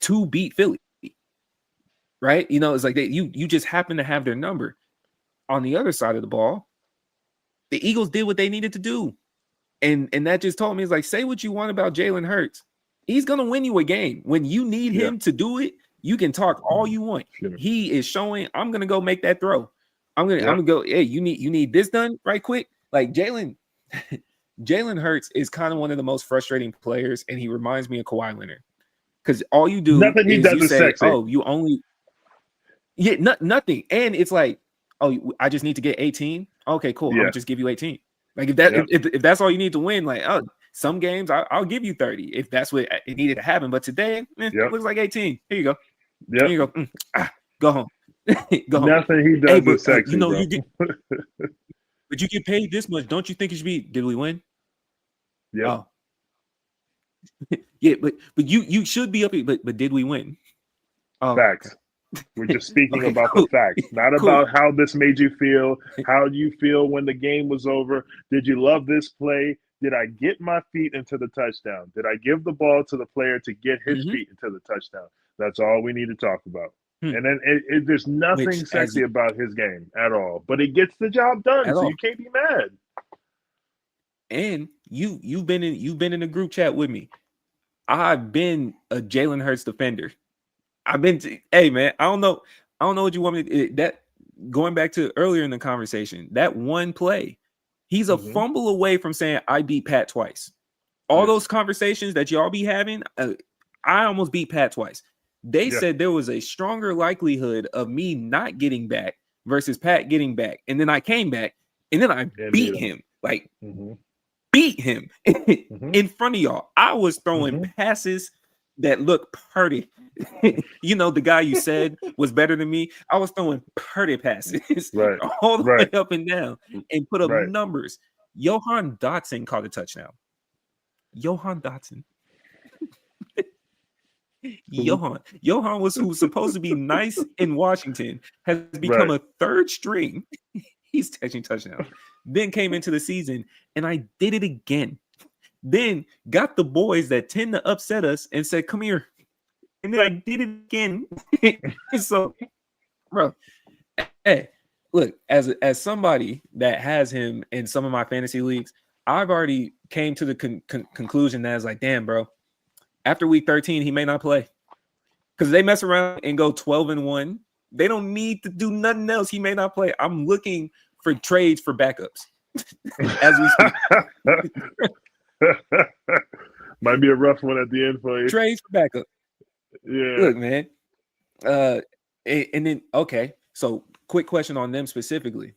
to beat Philly, right? It's like you just happen to have their number. On the other side of the ball, the Eagles did what they needed to do, and that just told me, it's like, say what you want about Jalen Hurts, he's gonna win you a game when you need him to do it. You can talk all you want. He is showing, I'm gonna go make that throw. I'm gonna go. Hey, you need this done right quick. Like Jalen Hurts is kind of one of the most frustrating players, and he reminds me of Kawhi Leonard. Because all you do is you say, sexy. "Oh, you only nothing," and it's like, "Oh, I just need to get 18." Okay, cool. I'm gonna just give you 18. Like if that's all you need to win, like, oh, some games I'll give you 30 if that's what it needed to happen. But today, it looks like 18. Here you go. Here you go. Go home. Go home. Nothing he does is sexy, bro. But you get paid this much. Don't you think it should be? Did we win? Yeah. Oh. Yeah, but you should be up. But did we win? Oh, facts. Okay. We're just speaking about the facts, not about how this made you feel. How do you feel when the game was over? Did you love this play? Did I get my feet into the touchdown? Did I give the ball to the player to get his feet into the touchdown? That's all we need to talk about. And then there's nothing sexy about his game at all. But it gets the job done, so you can't be mad. And you've been in a group chat with me. I've been a Jalen Hurts defender. Hey man, I don't know what you want me to that going back to earlier in the conversation, that one play, he's a Mm-hmm. fumble away from saying I beat Pat twice. All Yes. those conversations that y'all be having, I almost beat Pat twice. They Yeah. said there was a stronger likelihood of me not getting back versus Pat getting back. And then I came back and then I And beat beat him. him. Like Mm-hmm. beat him Mm-hmm. in front of y'all. I was throwing Mm-hmm. passes that looked pretty. You know, the guy you said was better than me. I was throwing pretty passes Right. all the way Right. up and down and put up Right. numbers. Johan Dotson caught a touchdown. Johan Dotson. Who? Johan was who's supposed to be nice in Washington, has become a Right. third string. He's catching touchdowns. Then came into the season and I did it again. Then got the boys that tend to upset us and said, "Come here." And then I did it again. So, bro, hey, look, as somebody that has him in some of my fantasy leagues, I've already came to the conclusion that I was like, damn, bro, after week 13, he may not play because they mess around and go 12-1. They don't need to do nothing else. He may not play. I'm looking for trades for backups as we speak. Might be a rough one at the end for you. Trades for backup. Yeah. Look, man. Uh, and then okay. So, quick question on them specifically: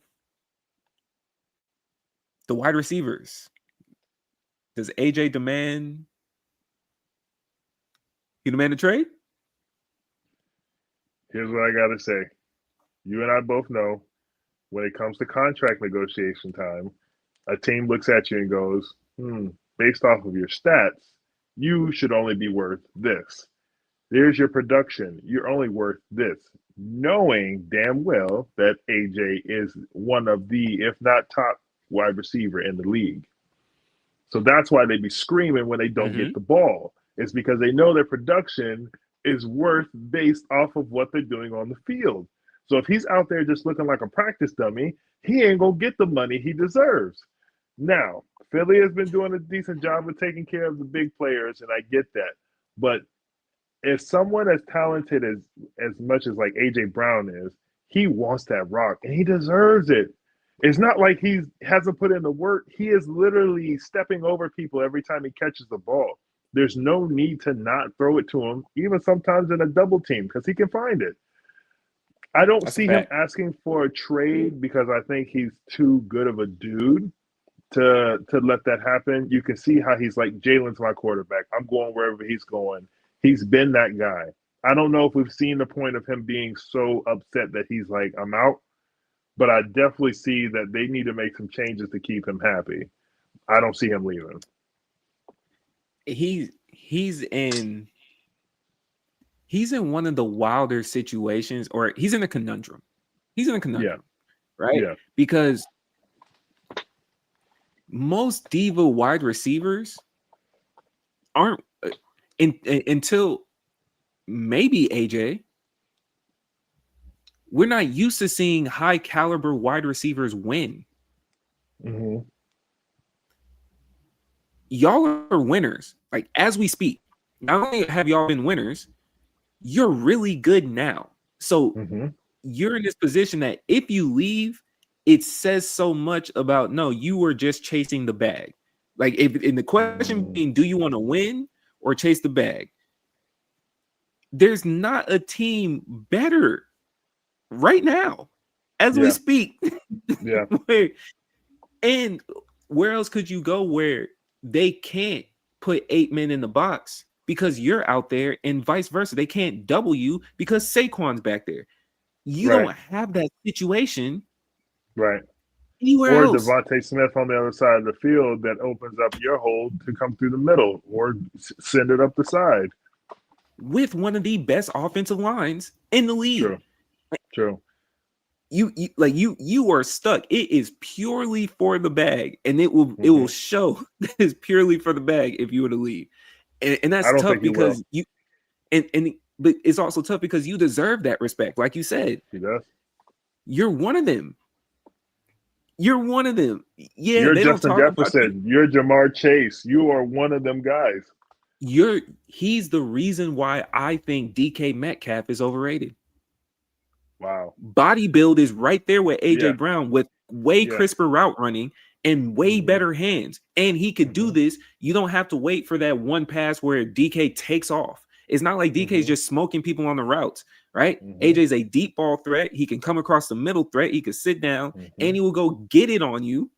the wide receivers. Does AJ demand? He demand a trade? Here's what I gotta say. You and I both know when it comes to contract negotiation time, a team looks at you and goes, based off of your stats, you should only be worth this. There's your production. You're only worth this. Knowing damn well that AJ is one of the, if not top wide receiver in the league. So that's why they be screaming when they don't Mm-hmm. get the ball. It's because they know their production is worth based off of what they're doing on the field. So if he's out there just looking like a practice dummy, he ain't gonna get the money he deserves. Now, Philly has been doing a decent job of taking care of the big players, and I get that. But if someone as talented as much as like AJ Brown is, he wants that rock and he deserves it. It's not like he hasn't put in the work. He is literally stepping over people every time he catches the ball. There's no need to not throw it to him, even sometimes in a double team, because he can find it. I don't That's a see him fact. asking for a trade because I think he's too good of a dude to let that happen. You can see how he's like, Jalen's my quarterback. I'm going wherever he's going. He's been that guy. I don't know if we've seen the point of him being so upset that he's like, I'm out, but I definitely see that they need to make some changes to keep him happy. I don't see him leaving. He's in one of the wilder situations, or he's in a conundrum. He's in a Yeah, conundrum, right? yeah, Because most diva wide receivers aren't until maybe AJ. We're not used to seeing high caliber wide receivers win. mm-hmm. Y'all are winners. Like as we speak, not only have y'all been winners, you're really good now. So Mm-hmm. you're in this position that if you leave, it says so much about no, you were just chasing the bag. Like if in the question Mm-hmm. being, do you want to win or chase the bag? There's not a team better right now as we Yeah, speak. yeah, And where else could you go where they can't put 8 men in the box because you're out there, and vice versa? They can't double you because Saquon's back there. You right, don't have that situation right. anywhere Or else Devontae Smith on the other side of the field that opens up your hole to come through the middle or send it up the side. with one of the best offensive lines in the league. True, true. You are stuck. It is purely for the bag, and it will Mm-hmm. show that it's purely for the bag if you were to leave. And I that's don't tough think he will. because and but it's also tough because you deserve that respect. Like you said, He does. you're one of them. You're one of them. Yeah, You're they don't Justin talk about you. Jefferson. You're Jamar Chase. You are one of them guys. He's the reason why I think DK Metcalf is overrated. Wow. Body build is right there with AJ Yeah. Brown with way Yeah. crisper route running and way Mm-hmm. better hands. And he could do Mm-hmm. this. You don't have to wait for that one pass where DK takes off. It's not like DK is Mm-hmm. just smoking people on the routes, right? Mm-hmm. AJ's a deep ball threat. He can come across the middle threat. He could sit down Mm-hmm. and he will go get it on you.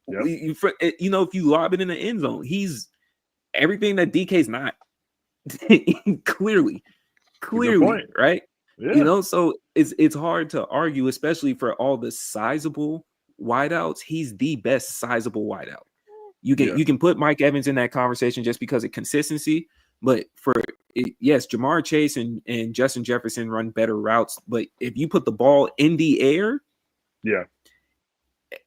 Yep. You know, if you lob it in the end zone, he's everything that DK's not. clearly, It's a good point. right? You Yeah. know, so it's hard to argue, especially for all the sizable wideouts. He's the best sizable wideout. Yeah. You can put Mike Evans in that conversation just because of consistency, but yes, Jamar Chase and Justin Jefferson run better routes. But if you put the ball in the air, Yeah.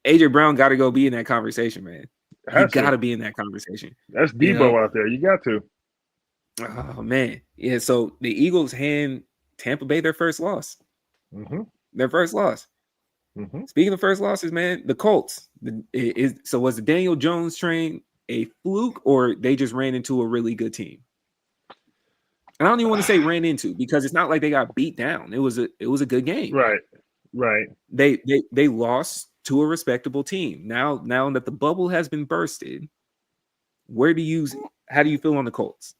AJ Brown got to go be in that conversation, man. It He has got to. to be in that conversation. That's You know, Debo out there. You got to. oh man, yeah. So the Eagles hand Tampa Bay their first loss. Mm-hmm. Their first loss. Mm-hmm. Speaking of first losses, man, the Colts. So was the Daniel Jones train a fluke, or they just ran into a really good team? And I don't even want to say ran into, because it's not like they got beat down. It was a good game. Right. Right. They lost to a respectable team. Now that the bubble has been bursted, how do you feel on the Colts?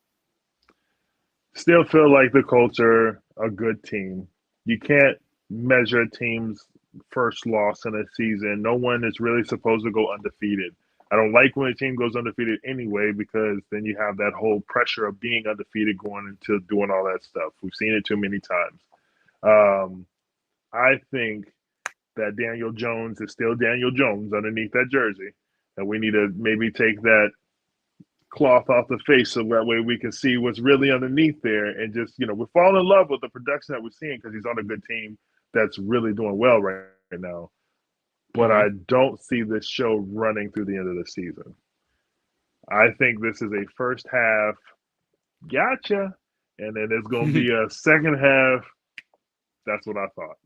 Still feel like the Colts are a good team. You can't measure teams' first loss in a season. No one is really supposed to go undefeated. I don't like when a team goes undefeated anyway, because then you have that whole pressure of being undefeated going into doing all that stuff. We've seen it too many times. I think that Daniel Jones is still Daniel Jones underneath that jersey, and we need to maybe take that cloth off the face so that way we can see what's really underneath there, and just, we're falling in love with the production that we're seeing because he's on a good team that's really doing well right now. But Mm-hmm. I don't see this show running through the end of the season. I think this is a first half gotcha, and then there's going to be a second half. That's what I thought.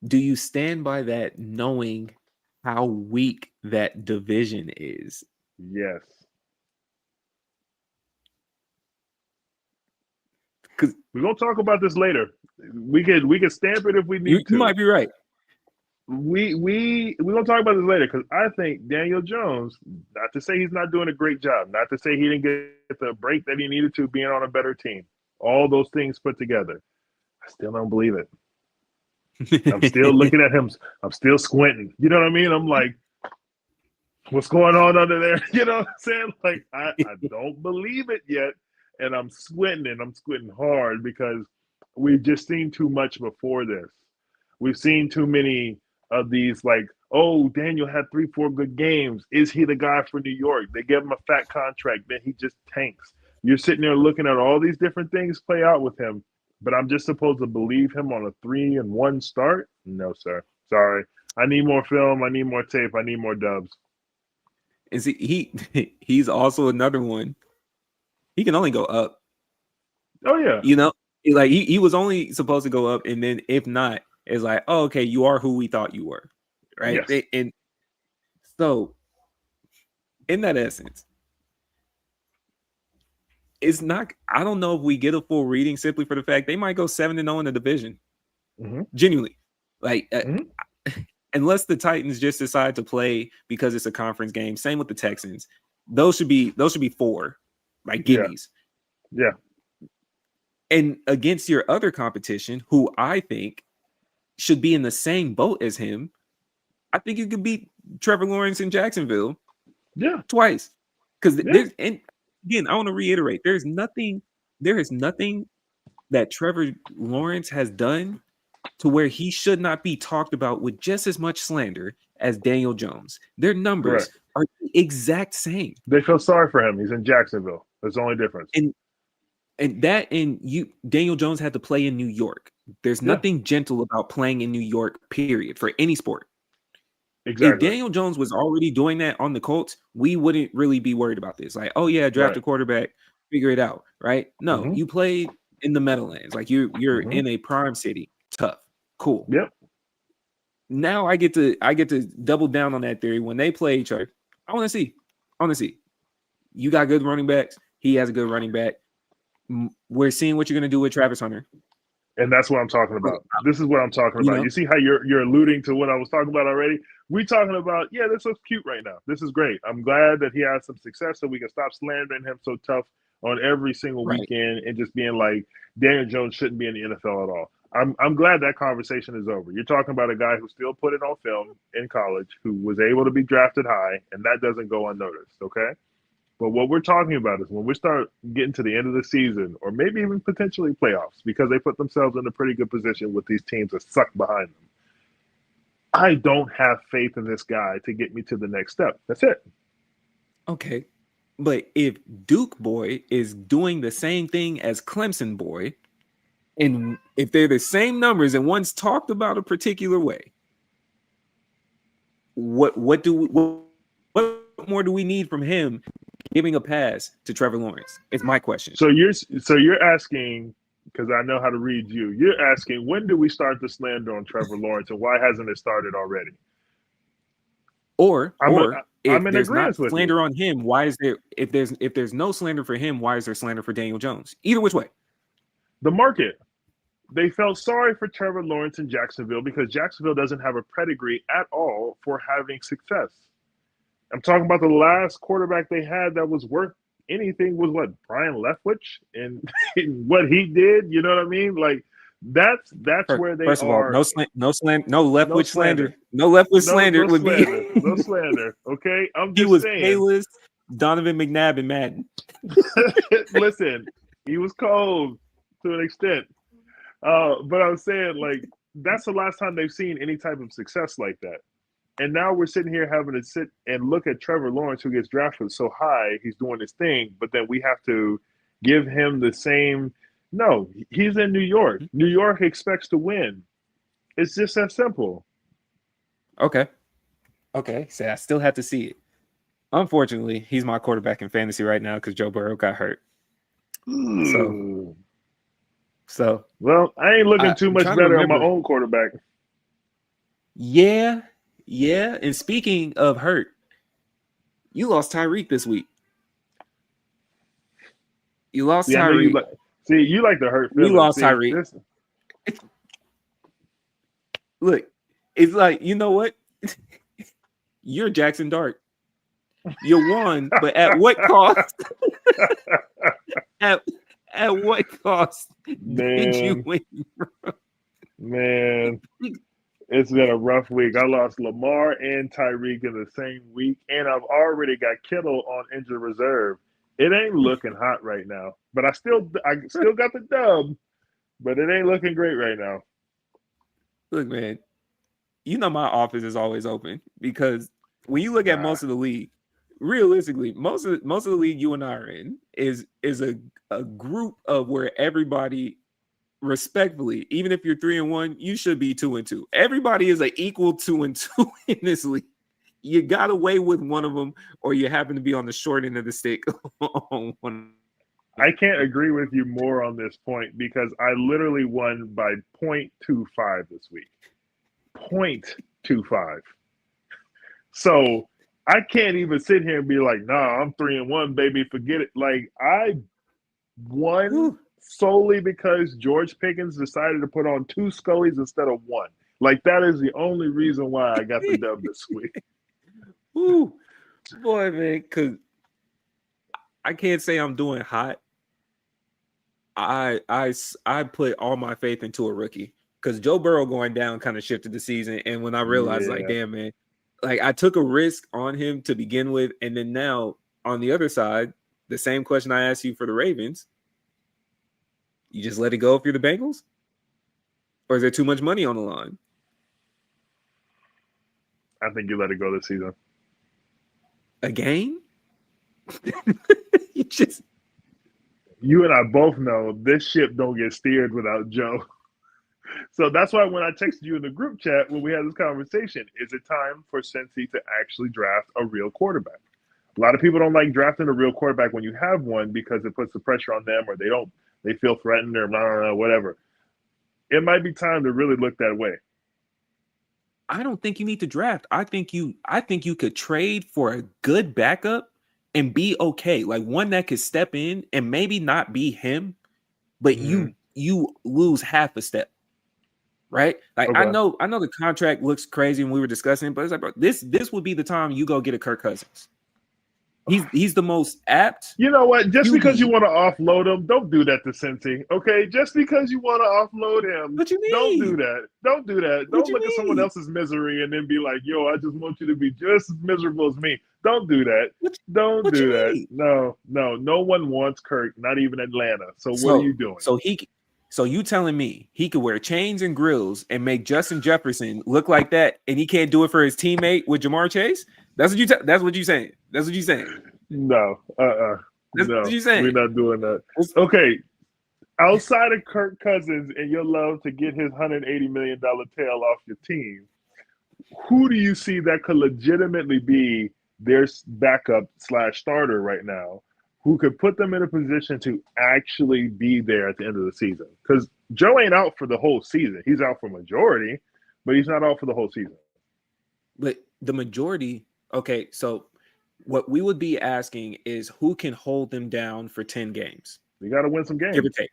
Do you stand by that, knowing how weak that division is? Yes. Because we're gonna talk about this later. We can stamp it if we need to. You might be right. We're gonna talk about this later, because I think Daniel Jones, not to say he's not doing a great job, not to say he didn't get the break that he needed to being on a better team, all those things put together, I still don't believe it. I'm still looking at him. I'm still squinting. You know what I mean? I'm like, what's going on under there? You know what I'm saying? Like, I don't believe it yet. And I'm squinting, and I'm squinting hard, because we've just seen too much before this. We've seen too many of these, like, oh, Daniel had 3-4 good games. Is he the guy for New York? They give him a fat contract, then he just tanks. You're sitting there looking at all these different things play out with him, but I'm just supposed to believe him on a 3-1 start? No, sir. Sorry. I need more film. I need more tape. I need more dubs. And see, he's also another one. He can only go up. Oh, yeah. You know, like he was only supposed to go up, and then if not, it's like, oh, okay, you are who we thought you were, right? Yes. And so, in that essence, it's not. I don't know if we get a full reading simply for the fact they might go 7-0 in the division. Mm-hmm. Genuinely, like Mm-hmm. unless the Titans just decide to play because it's a conference game. Same with the Texans. Those should be 4, like gimmies. Yeah. And against your other competition, who I think should be in the same boat as him, I think you could beat Trevor Lawrence in Jacksonville. Yeah. Twice. Because Yeah. and again, I want to reiterate, there is nothing that Trevor Lawrence has done to where he should not be talked about with just as much slander as Daniel Jones. Their numbers are the exact same. They feel sorry for him. He's in Jacksonville. That's the only difference. And Daniel Jones had to play in New York. There's nothing gentle about playing in New York, period, for any sport. Exactly. If Daniel Jones was already doing that on the Colts, we wouldn't really be worried about this. Like, oh yeah, draft a quarterback, figure it out, right? No, you played in the Meadowlands. Like you're in a prime city. Tough. Cool. Yep. Now I get to double down on that theory. When they play each other, I want to see. I want to see. You got good running backs. He has a good running back. We're seeing what you're going to do with Travis Hunter. And that's what I'm talking about. This is what I'm talking You about. know, You see how you're alluding to what I was talking about already? We talking about, yeah, this looks cute right now. This is great. I'm glad that he has some success so we can stop slandering him so tough on every single right? weekend and just being like Daniel Jones shouldn't be in the NFL at all. I'm glad that conversation is over. You're talking about a guy who still put it on film in college, who was able to be drafted high, and that doesn't go unnoticed, okay? But what we're talking about is when we start getting to the end of the season, or maybe even potentially playoffs, because they put themselves in a pretty good position with these teams that suck behind them. I don't have faith in this guy to get me to the next step. That's it. Okay. But if Duke boy is doing the same thing as Clemson boy, and if they're the same numbers and one's talked about a particular way, what more do we need from him giving a pass to Trevor Lawrence? It's my question. So you're asking, because I know how to read you. You're asking, when do we start the slander on Trevor Lawrence, and why hasn't it started already? Or I'm if in there's not agreement with you. slander on him, why is there if there's no slander for him, why is there slander for Daniel Jones? Either which way. The market. They felt sorry for Trevor Lawrence in Jacksonville because Jacksonville doesn't have a pedigree at all for having success. I'm talking about the last quarterback they had that was worth anything was what, Brian Leftwich, and what he did. You know what I mean? Like that's where they First of all, are. no No Leftwich slander. slander. No Leftwich No, slander no would be slander. No slander. Okay, I'm he just was saying. payless Donovan McNabb in Madden. Listen, he was cold to an extent. But I was saying, like, that's the last time they've seen any type of success like that. And now we're sitting here having to sit and look at Trevor Lawrence, who gets drafted so high, he's doing his thing, but then we have to give him the same. No, he's in New York. New York expects to win. It's just that simple. Okay. Okay. So I still have to see it. Unfortunately, he's my quarterback in fantasy right now because Joe Burrow got hurt. So Ooh. so Well, I ain't looking too I'm much trying to better on my remember. own quarterback. Yeah, yeah. And speaking of hurt, you lost Tyreek this week. You lost See, I know you Tyreek. like. See, you like the hurt We feelings. lost See, Tyreek. this. Look, it's like, you know what? You're Jackson Dart. You won, but at what cost? at at what cost did you Man, win? man, it's been a rough week. I lost Lamar and Tyreek in the same week, and I've already got Kittle on injured reserve. It ain't looking hot right now, but I still got the dub, but it ain't looking great right now. Look, man, you know my office is always open because when you look at Nah, most of the league, realistically, most of the league you and I are in is a group of where everybody respectfully, even if you're 3-1, you should be 2-2. Everybody is an equal 2-2 in this league. You got away with one of them, or you happen to be on the short end of the stick on one. I can't agree with you more on this point because I literally won by 0.25 this week. 0.25. So I can't even sit here and be like, nah, I'm 3-1, baby. Forget it. Like I won Whew, solely because George Pickens decided to put on two Scullies instead of one. Like that is the only reason why I got the dub this week. whew. Boy, man, because I can't say I'm doing hot. I put all my faith into a rookie because Joe Burrow going down kind of shifted the season. And when I realized, like, Yeah. damn, man, like I took a risk on him to begin with, and then now on the other side, the same question I asked you for the Ravens, you just let it go if you're the Bengals, or is there too much money on the line I think you let it go this season. again? You just You and I both know this ship don't get steered without Joe. So that's why when I texted you in the group chat when we had this conversation, is it time for Cincy to actually draft a real quarterback? A lot of people don't like drafting a real quarterback when you have one because it puts the pressure on them or they feel threatened or blah, blah, blah, whatever. It might be time to really look that way. I don't think you need to draft. I think you could trade for a good backup and be okay. Like one that could step in and maybe not be him, but Mm-hmm. you lose half a step. Right? Like Okay. I know the contract looks crazy when we were discussing, but it's like, bro, this would be the time you go get a Kirk Cousins. He's the most apt You know what? Just because you QB. want to offload him, don't do that to Cincy. Okay, just because you want to offload him, What you don't do mean? that. Don't do that. What Don't you look at someone mean? else's misery and then be like, "Yo, I just want you to be just as miserable as me." Don't do that. What Don't what you do that. mean? No, no, no one wants Kirk, not even Atlanta. So what are you So doing? so he so you telling me he could wear chains and grills and make Justin Jefferson look like that, and he can't do it for his teammate with Jamar Chase? That's what that's what you saying. That's what you saying. No, That's what no, you we're saying. not doing that. Okay, outside of Kirk Cousins and your love to get his $180 million tail off your team, who do you see that could legitimately be their backup slash starter right now, who could put them in a position to actually be there at the end of the season? Because Joe ain't out for the whole season. He's out for majority, but he's not out for the whole season. But the majority, okay, so what we would be asking is who can hold them down for 10 games, We got to win some give or games. take.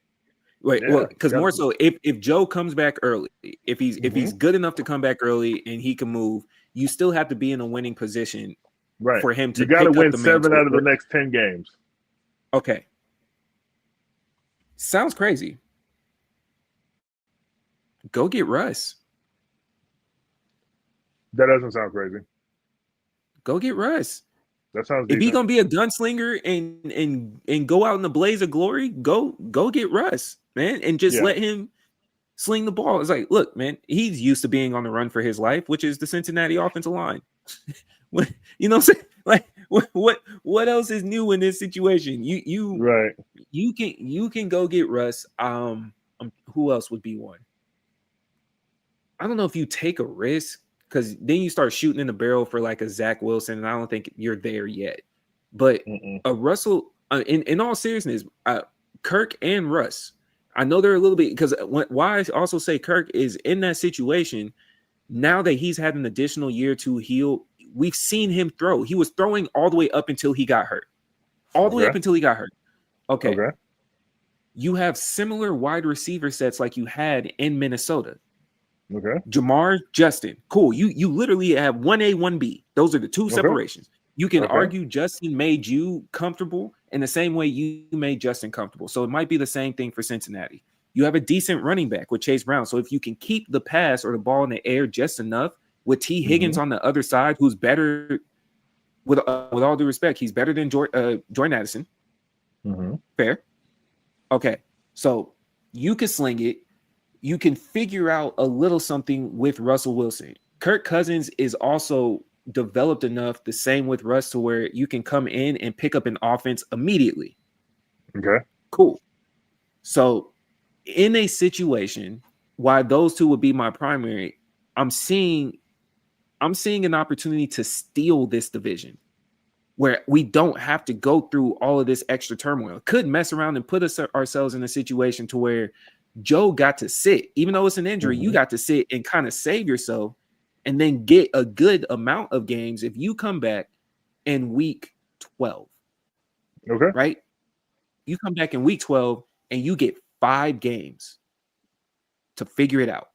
Wait, well, Yeah, because got more to. so if Joe comes back early, if Mm-hmm. he's good enough to come back early and he can move, you still have to be in a winning position Right. for him You to got to pick up win the 7 out mantle. of the next 10 games. Okay, sounds crazy. Go get Russ. That doesn't sound crazy. Go get Russ. That sounds If he decent. gonna be a gunslinger and go out in the blaze of glory, go get Russ, man, and just Yeah. let him sling the ball. It's like, look, man, he's used to being on the run for his life, which is the Cincinnati offensive line. What you know what I'm saying? Like what else is new in this situation? Right. You can go get Russ. Who else would be one? I don't know if you take a risk because then you start shooting in the barrel for like a Zach Wilson, and I don't think you're there yet. But Mm-mm. a Russell, in all seriousness, Kirk and Russ, I know they're a little bit because why I also say Kirk is in that situation now that he's had an additional year to heal. We've seen him throw. He was throwing all the way up until he got hurt. All the way up Okay. until he got hurt. Okay. Okay. You have similar wide receiver sets like you had in Minnesota. Okay. Jamar, Justin, cool. You literally have 1A, 1B. Those are the two Okay. separations. You can Okay. argue Justin made you comfortable in the same way you made Justin comfortable. So it might be the same thing for Cincinnati. You have a decent running back with Chase Brown. So if you can keep the pass or the ball in the air just enough with T. Mm-hmm. Higgins on the other side, who's better with all due respect, he's better than Jordan Addison. Mm-hmm. Fair. Okay. So you can sling it. You can figure out a little something with Russell Wilson. Kirk Cousins is also developed enough, the same with Russ, to where you can come in and pick up an offense immediately. Okay. Cool. So, in a situation, why those two would be my primary, I'm seeing an opportunity to steal this division where we don't have to go through all of this extra turmoil. Could mess around and put ourselves in a situation to where Joe got to sit, even though it's an injury, you Mm-hmm. got to sit and kind of save yourself and then get a good amount of games if you come back in week 12, Okay. right? You come back in week 12 and you get 5 games to figure it out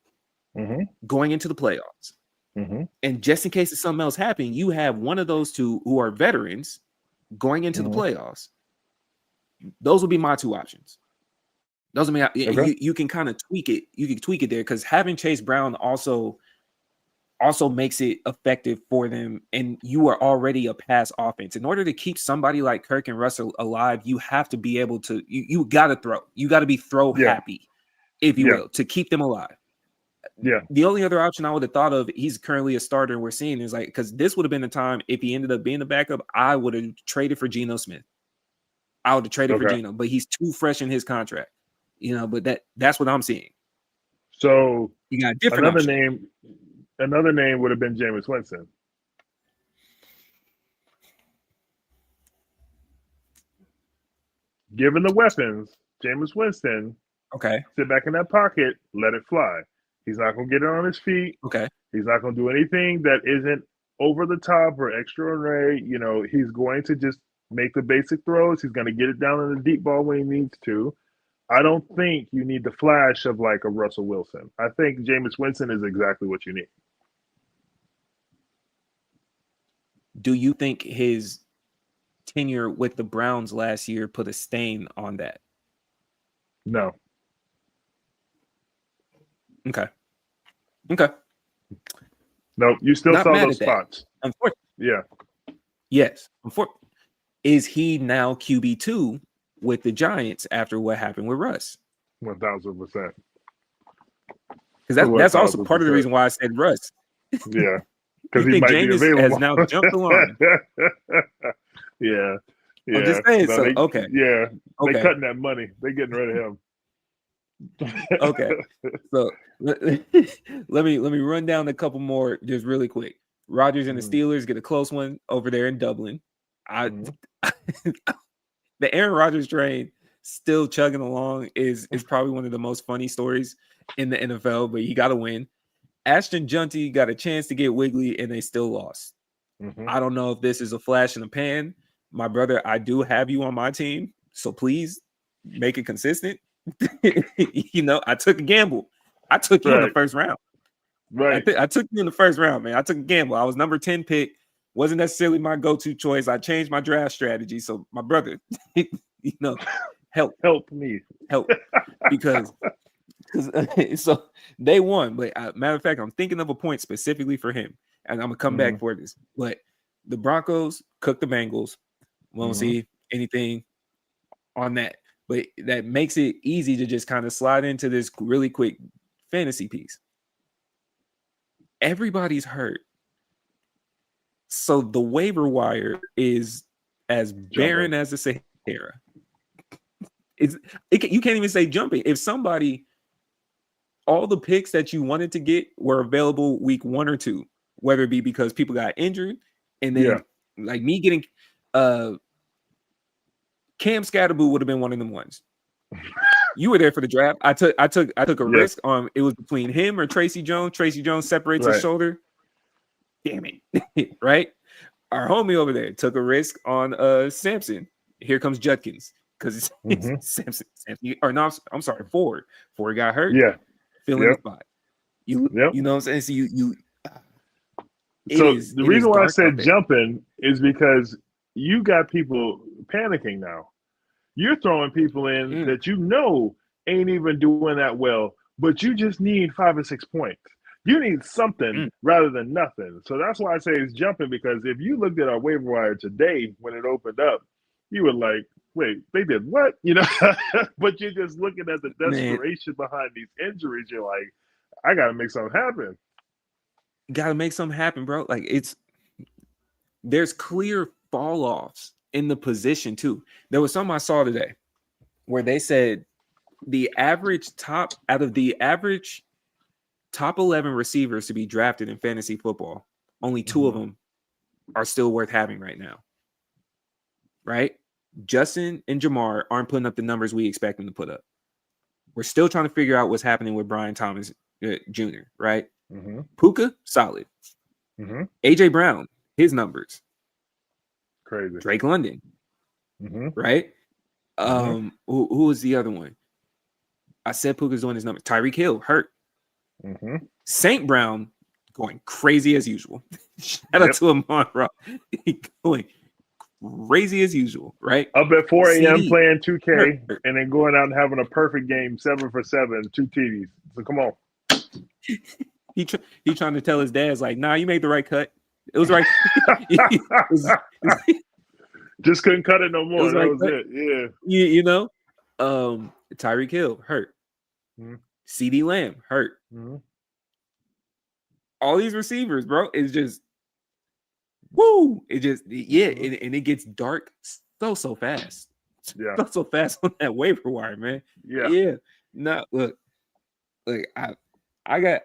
Mm-hmm. going into the playoffs. Mm-hmm. And just in case something else happened, you have one of those two who are veterans going into the Mm-hmm. playoffs. Those would be my two options. Those are me. Okay. You can kind of tweak it. You can tweak it there because having Chase Brown also makes it effective for them. And you are already a pass offense. In order to keep somebody like Kirk and Russell alive, you have to be able to. You got to throw. You got to be throw Yeah. happy, if you Yeah. will, to keep them alive. Yeah. The only other option I would have thought of, he's currently a starter, and we're seeing is like because this would have been the time if he ended up being the backup, I would have traded for Geno Smith. I would have traded for Okay. Geno, but he's too fresh in his contract. But that's what I'm seeing. So You got a different another option. name, another name would have been Jameis Winston. Given the weapons, Jameis Winston Okay. sit back in that pocket, let it fly. He's not going to get it on his feet. Okay. He's not going to do anything that isn't over the top or extraordinary. He's going to just make the basic throws. He's going to get it down in the deep ball when he needs to. I don't think you need the flash of like a Russell Wilson. I think Jameis Winston is exactly what you need. Do you think his tenure with the Browns last year put a stain on that? No. Okay. No, you still Not saw mad those at that. spots. Unfortunately. Yeah. Yes. Is he now QB2 with the Giants after what happened with Russ? 1,000%. Because that's also part of the reason why I said Russ. Yeah. You Because he think might be Jameis available. has now jumped the line? Yeah. I'm just saying. No, So they, okay. Yeah. Okay. They're cutting that money. They're getting rid of him. Okay. So let me run down a couple more just really quick. Rodgers and the Steelers get a close one over there in Dublin. The Aaron Rodgers train still chugging along is probably one of the most funny stories in the NFL, but he got to win. Ashton Junty got a chance to get wiggly and they still lost. I don't know if this is a flash in the pan. My brother, I do have you on my team, so please make it consistent. I took a gamble. I took you in the first round. Right. I took you in the first round, man. I took a gamble. I was number 10 pick. Wasn't necessarily my go-to choice. I changed my draft strategy. So my brother, help me. because so they won. But matter of fact, I'm thinking of a point specifically for him, and I'm gonna come back for this. But the Broncos cooked the Bengals. Won't see anything on that, but that makes it easy to just kind of slide into this really quick fantasy piece. Everybody's hurt, so the waiver wire is as barren as the Sahara. You can't even say jumping. If somebody, all the picks that you wanted to get were available week 1 or 2, whether it be because people got injured, and then like me getting Cam Scatterboo would have been one of them ones. You were there for the draft. I took a risk on it was between him or Tracy Jones. Tracy Jones separates his shoulder. Damn it. Right? Our homie over there took a risk on Samson. Here comes Judkins. Because Samson, or no, I'm sorry, Ford. Ford got hurt. Yeah. Filling the spot. You know what I'm saying? So the reason why I said jumping is because you got people panicking now. You're throwing people in that ain't even doing that well, but you just need 5 or 6 points. You need something rather than nothing. So that's why I say it's jumping, because if you looked at our waiver wire today when it opened up, you were like, wait, they did what? But you're just looking at the desperation behind these injuries. You're like, I got to make something happen. Got to make something happen, bro. Like there's clear fall offs in the position too. There was something I saw today where they said the average top 11 receivers to be drafted in fantasy football, only 2 of them are still worth having right now. Right? Justin and Jamar aren't putting up the numbers we expect them to put up. We're still trying to figure out what's happening with Brian Thomas Jr., right? Puka, solid. AJ Brown, his numbers. Crazy. Drake London, right? Who was the other one? I said Puka's doing his numbers. Tyreek Hill, hurt. St. Brown, going crazy as usual. Shout out to Amon-Ra. Going crazy as usual, right? Up at 4 a.m. playing 2K and then going out and having a perfect game, 7 for 7, 2 TDs. So come on. He trying to tell his dad's like, nah, you made the right cut. It was right. Just couldn't cut it no more. That was it. Yeah. Tyreek Hill hurt. CD Lamb hurt. All these receivers, bro, is just woo. It just and it gets dark so fast. Yeah. So fast on that waiver wire, man. Yeah. No, look, I got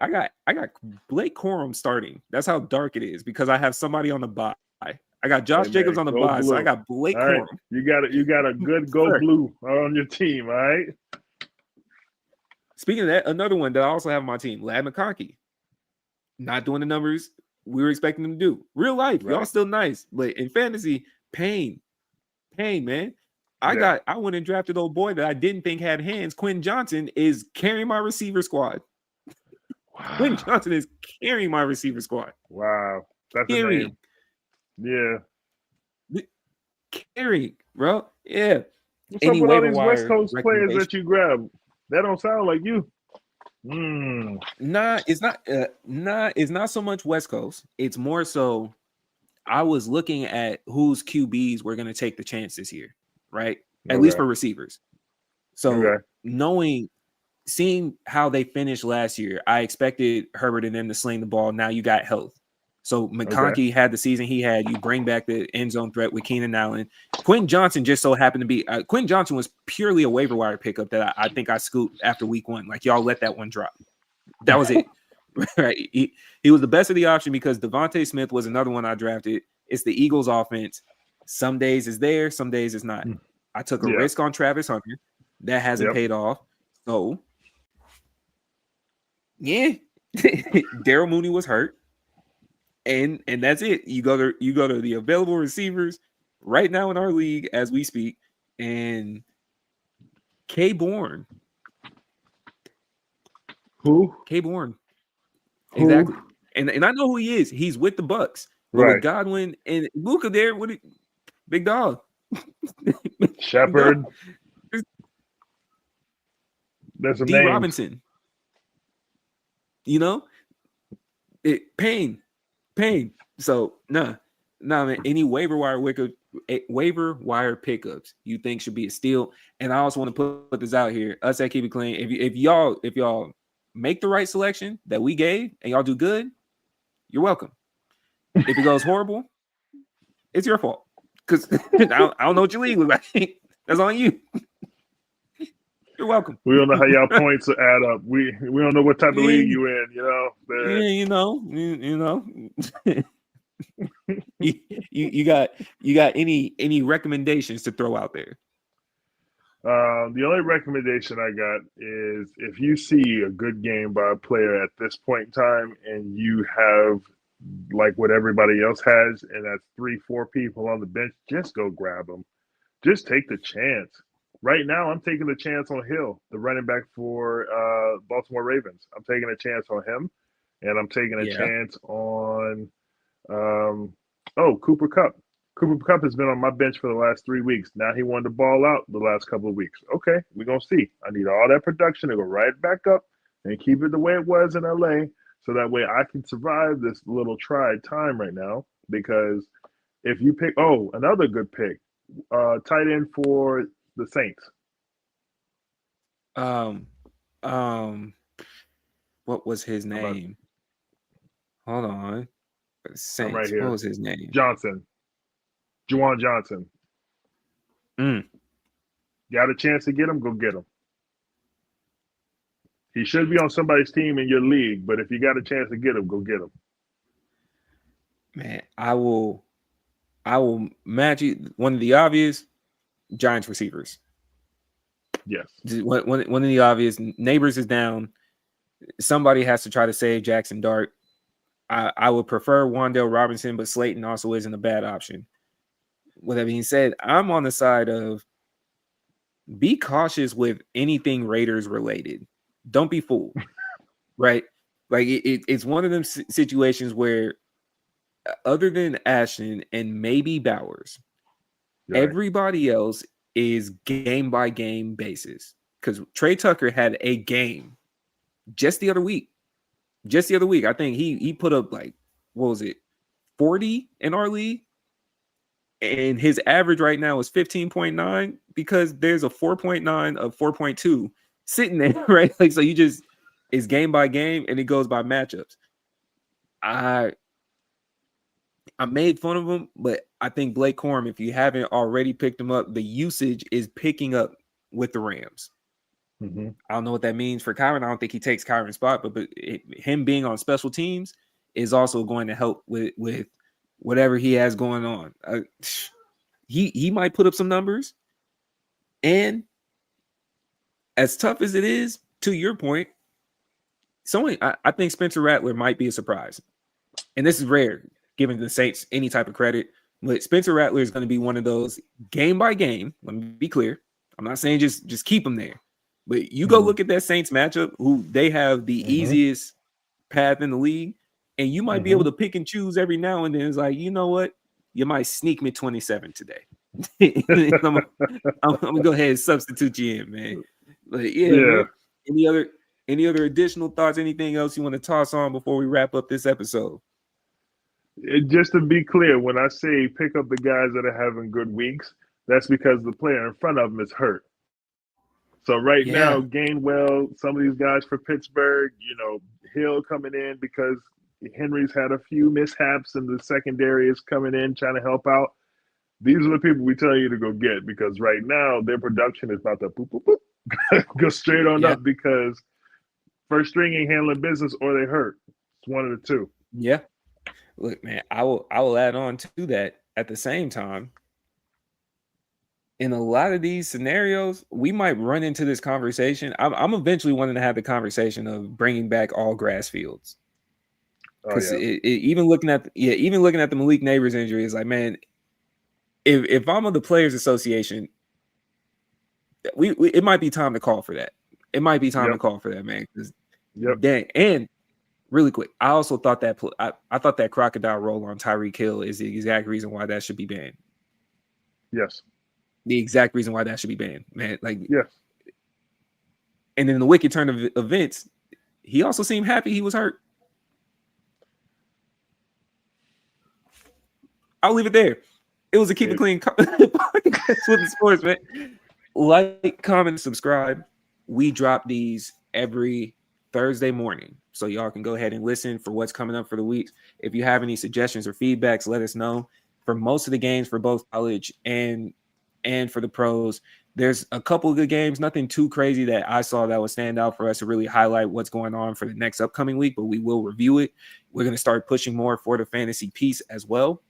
Blake Corum starting. That's how dark it is because I have somebody on the bye. I got Josh Jacobs on the bye, so I got Blake Corum. You got a good go blue on your team, all right? Speaking of that, another one that I also have on my team, Lad McConkey. Not doing the numbers we were expecting him to do. Real life, y'all Right. still nice, but in fantasy, pain, man. Yeah. I went and drafted old boy that I didn't think had hands. Quinn Johnson is carrying my receiver squad. Quinn Wow. Johnson is carrying my receiver squad. Wow. That's a Carrying, name. Yeah. carrying, bro. Yeah. What's up Any with all waiver these West wire Coast players recommendation? that you grab? That don't sound like you. Mm. Nah, it's not. It's not so much West Coast. It's more so. I was looking at whose QBs were going to take the chance this year, right? At least Okay. for receivers. So Okay. seeing how they finished last year, I expected Herbert and them to sling the ball. Now you got health. So Okay. McConkey had the season he had. You bring back the end zone threat with Keenan Allen. Quinn Johnson just so happened to be Quinn Johnson was purely a waiver wire pickup that I think I scooped after week 1. Like y'all let that one drop. That was it. Right. He was the best of the option because Devontae Smith was another one I drafted. It's the Eagles offense. Some days is there, some days it's not. I took a Yeah. risk on Travis Hunter. That hasn't Yep. paid off. So yeah. Daryl Mooney was hurt. And that's it. You go to the available receivers right now in our league as we speak. And K Bourne. Who? K Bourne. Who? Exactly. And I know who he is. He's with the Bucks. But with Right. Godwin and Luka there, big dog. Big dog. Shepard. There's some D names. Robinson. You know? Pain. So nah, man. Any waiver wire pickups you think should be a steal. And I also want to put this out here. Us at Keep It Clean. If y'all make the right selection that we gave and y'all do good, you're welcome. If it goes horrible, it's your fault. Because I don't know what your league look like. That's on you. You're welcome. We don't know how y'all points add up. We don't know what type of Yeah, league you in. You know. yeah, you know. you got any recommendations to throw out there? The only recommendation I got is if you see a good game by a player at this point in time, and you have like what everybody else has, and that's 3, 4 people on the bench, just go grab them. Just take the chance. Right now, I'm taking the chance on Hill, the running back for Baltimore Ravens. I'm taking a chance on him, and I'm taking a Yeah. chance on Cooper Cup. Cooper Cup has been on my bench for the last 3 weeks. Now he wanted to ball out the last couple of weeks. Okay, we're gonna see. I need all that production to go right back up and keep it the way it was in LA, so that way I can survive this little tried time right now. Because if you pick, another good pick, tight end for the Saints. Um, what was his I'm not, name? Hold on. I'm right Saints. What here. was his name? Johnson, Juwan Johnson. Mm. Got a chance to get him? Go get him. He should be on somebody's team in your league, but if you got a chance to get him, go get him. Man, I will match you. One of the obvious Giants receivers. Yes. One of the obvious Neighbors is down. Somebody has to try to save Jackson Dart. I would prefer Wan'Dale Robinson, but Slayton also isn't a bad option. With that being said, I'm on the side of be cautious with anything Raiders related. Don't be fooled, right? Like it's one of them situations where other than Ashton and maybe Bowers, Right. everybody else is game by game basis. Because Trey Tucker had a game just the other week. I think he put up like, what was it, 40 in our league? And his average right now is 15.9 because there's a 4.9 of 4.2 sitting there, right? Like, so it's game by game and it goes by matchups. I made fun of him, but I think Blake Corum, if you haven't already picked him up, the usage is picking up with the Rams. Mm-hmm. I don't know what that means for Kyron. I don't think he takes Kyron's spot, but him being on special teams is also going to help with whatever he has going on. He might put up some numbers, and as tough as it is, to your point, I think Spencer Rattler might be a surprise, and this is rare, giving the Saints any type of credit. But Spencer Rattler is going to be one of those game by game. Let me be clear. I'm not saying just keep him there, but you go look at that Saints matchup, who they have the easiest path in the league, and you might be able to pick and choose every now and then. It's like, you know what? You might sneak me 27 today. I'm gonna go ahead and substitute you in, man. But yeah, man. Any other additional thoughts? Anything else you want to toss on before we wrap up this episode? Just to be clear, when I say pick up the guys that are having good weeks, that's because the player in front of them is hurt. So right now, Yeah. Gainwell, some of these guys for Pittsburgh, Hill coming in because Henry's had a few mishaps and the secondary is coming in trying to help out. These are the people we tell you to go get, because right now their production is about to boop, boop, boop, go straight on Yeah. up, because first string ain't handling business or they hurt. It's one of the two. Yeah. Look, man, I will add on to that. At the same time, in a lot of these scenarios, we might run into this conversation. I'm eventually wanting to have the conversation of bringing back all grass fields, Oh because yeah. even looking at the Malik Neighbors injury, is like, man, if I'm of the Players Association, we it might be time to call for that. It might be time to Yep. call for that, man. Because Yep. dang, and really quick, I also thought that I thought that crocodile roll on Tyreek Hill is the exact reason why that should be banned. Yes. The exact reason why that should be banned, man. Like, Yes. and in the wicked turn of events, he also seemed happy he was hurt. I'll leave it there. It was a Keep It Clean podcast with the sports, man. Like, comment, subscribe. We drop these every Thursday morning, so y'all can go ahead and listen for what's coming up for the week. If you have any suggestions or feedbacks, let us know. For most of the games, for both college and for the pros, there's a couple of good games, nothing too crazy that I saw that would stand out for us to really highlight what's going on for the next upcoming week, but we will review it. We're going to start pushing more for the fantasy piece as well.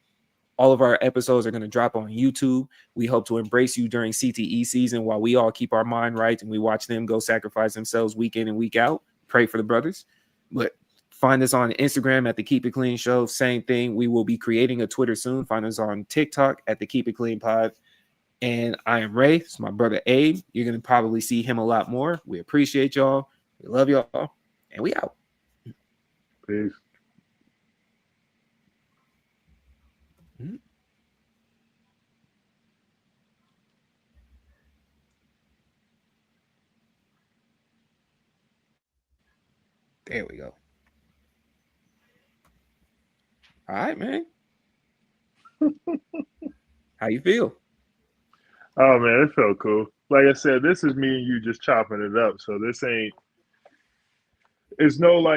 All of our episodes are going to drop on YouTube. We hope to embrace you during CTE season while we all keep our mind right and we watch them go sacrifice themselves week in and week out. Pray for the brothers. But find us on Instagram at the Keep It Clean Show. Same thing. We will be creating a Twitter soon. Find us on TikTok at the Keep It Clean Pod. And I am Ray. It's my brother Abe. You're going to probably see him a lot more. We appreciate y'all. We love y'all. And we out. Peace. There we go. All right, man. How you feel? Oh man, it felt cool. Like I said, this is me and you just chopping it up. So this ain't. It's no like.